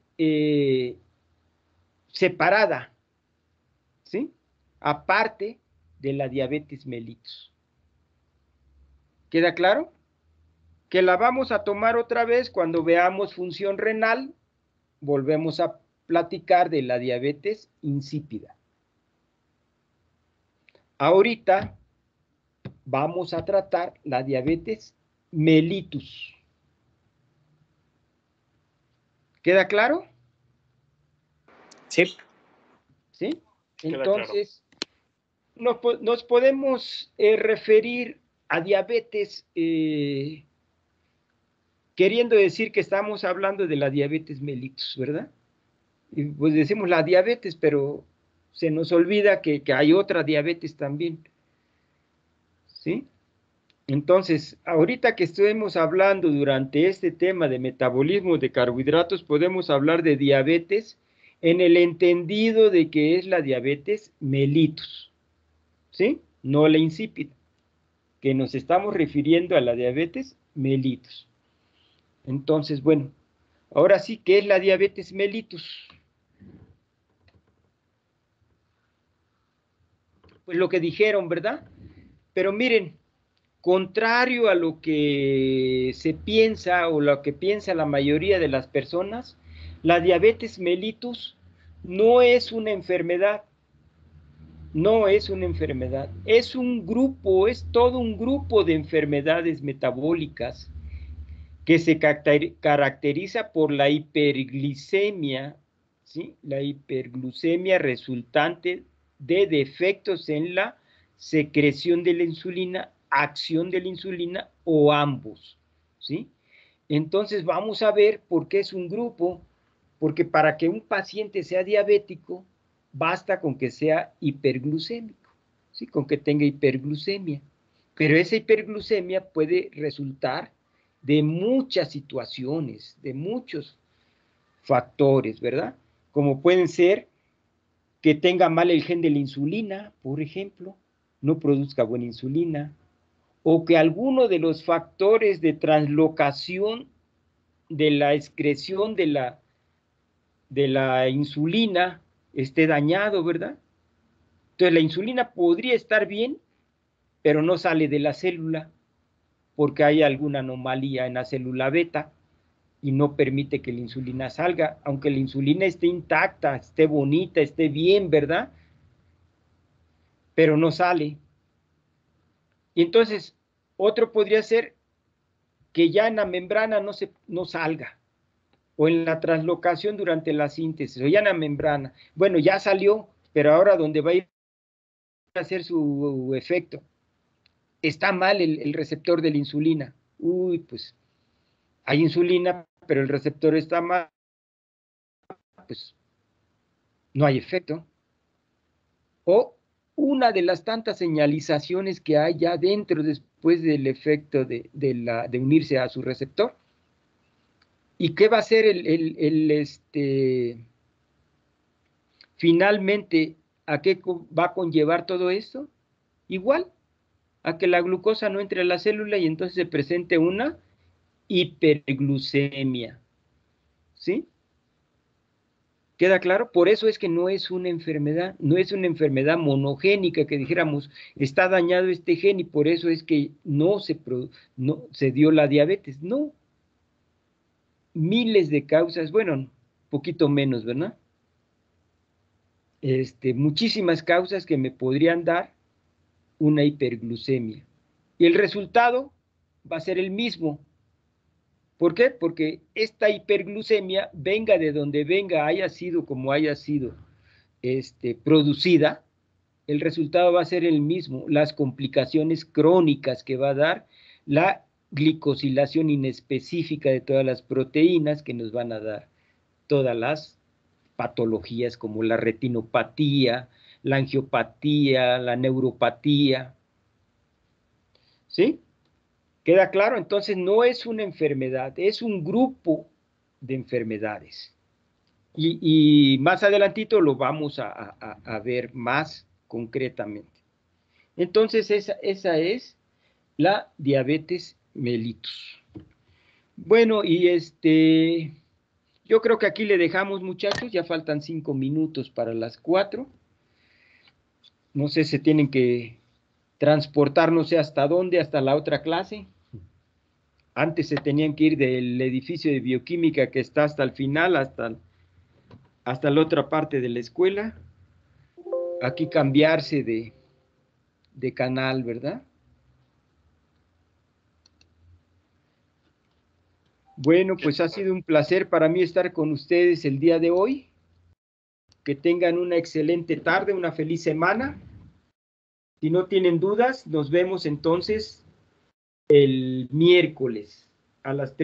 separada, ¿sí? Aparte de la diabetes mellitus. ¿Queda claro? Que la vamos a tomar otra vez cuando veamos función renal. Volvemos a platicar de la diabetes insípida. Ahorita vamos a tratar la diabetes mellitus. ¿Queda claro? Sí. ¿Sí? Queda Entonces, nos podemos referir a diabetes queriendo decir que estamos hablando de la diabetes mellitus, ¿verdad? Y pues decimos la diabetes, pero se nos olvida que hay otra diabetes también, ¿sí? Entonces, ahorita que estuvimos hablando durante este tema de metabolismo de carbohidratos, podemos hablar de diabetes en el entendido de que es la diabetes mellitus, ¿sí? No la insípida, que nos estamos refiriendo a la diabetes mellitus. Entonces, bueno, ahora sí, ¿qué es la diabetes mellitus? Pues lo que dijeron, ¿verdad? Pero miren, contrario a lo que se piensa o lo que piensa la mayoría de las personas, la diabetes mellitus no es una enfermedad. No es una enfermedad, es un grupo, es todo un grupo de enfermedades metabólicas que se caracteriza por la hiperglicemia, ¿sí? La hiperglucemia resultante de defectos en la secreción de la insulina, acción de la insulina o ambos, ¿sí? Entonces vamos a ver por qué es un grupo, porque para que un paciente sea diabético, basta con que sea hiperglucémico, ¿sí? Con que tenga hiperglucemia. Pero esa hiperglucemia puede resultar de muchas situaciones, de muchos factores, ¿verdad? Como pueden ser que tenga mal el gen de la insulina, por ejemplo, no produzca buena insulina, o que alguno de los factores de translocación de la excreción de la insulina esté dañado, ¿verdad? Entonces la insulina podría estar bien, pero no sale de la célula porque hay alguna anomalía en la célula beta y no permite que la insulina salga, aunque la insulina esté intacta, esté bonita, esté bien, ¿verdad? Pero no sale. Y entonces, Otro podría ser que ya en la membrana no salga, o en la translocación durante la síntesis, o ya en la membrana. Bueno, ya salió, pero ahora donde va a ir a hacer su efecto, está mal el receptor de la insulina. Uy, pues hay insulina, pero el receptor está mal, pues no hay efecto. O una de las tantas señalizaciones que hay ya dentro después del efecto de unirse a su receptor. ¿Y qué va a ser finalmente, a qué va a conllevar todo esto? Igual, a que la glucosa no entre a la célula y entonces se presente una hiperglucemia. ¿Sí? ¿Queda claro? Por eso es que no es una enfermedad, no es una enfermedad monogénica que dijéramos, está dañado este gen y por eso es que no se dio la diabetes. No. Miles de causas, bueno, poquito menos, ¿verdad? Muchísimas causas que me podrían dar una hiperglucemia. Y el resultado va a ser el mismo. ¿Por qué? Porque esta hiperglucemia, venga de donde venga, haya sido como haya sido producida, el resultado va a ser el mismo, las complicaciones crónicas que va a dar, la glicosilación inespecífica de todas las proteínas que nos van a dar todas las patologías como la retinopatía, la angiopatía, la neuropatía. ¿Sí? ¿Queda claro? Entonces no es una enfermedad, es un grupo de enfermedades. Y más adelantito lo vamos a ver más concretamente. Entonces esa es la diabetes mellitus. Bueno, y yo creo que aquí le dejamos, muchachos, ya faltan 5 minutos para las 4. No sé si tienen que transportar, no sé hasta dónde, hasta la otra clase. Antes se tenían que ir del edificio de bioquímica que está hasta el final, hasta la otra parte de la escuela. Aquí cambiarse de canal, ¿verdad? Bueno, pues ha sido un placer para mí estar con ustedes el día de hoy. Que tengan una excelente tarde, una feliz semana. Si no tienen dudas, nos vemos entonces el miércoles a las 3.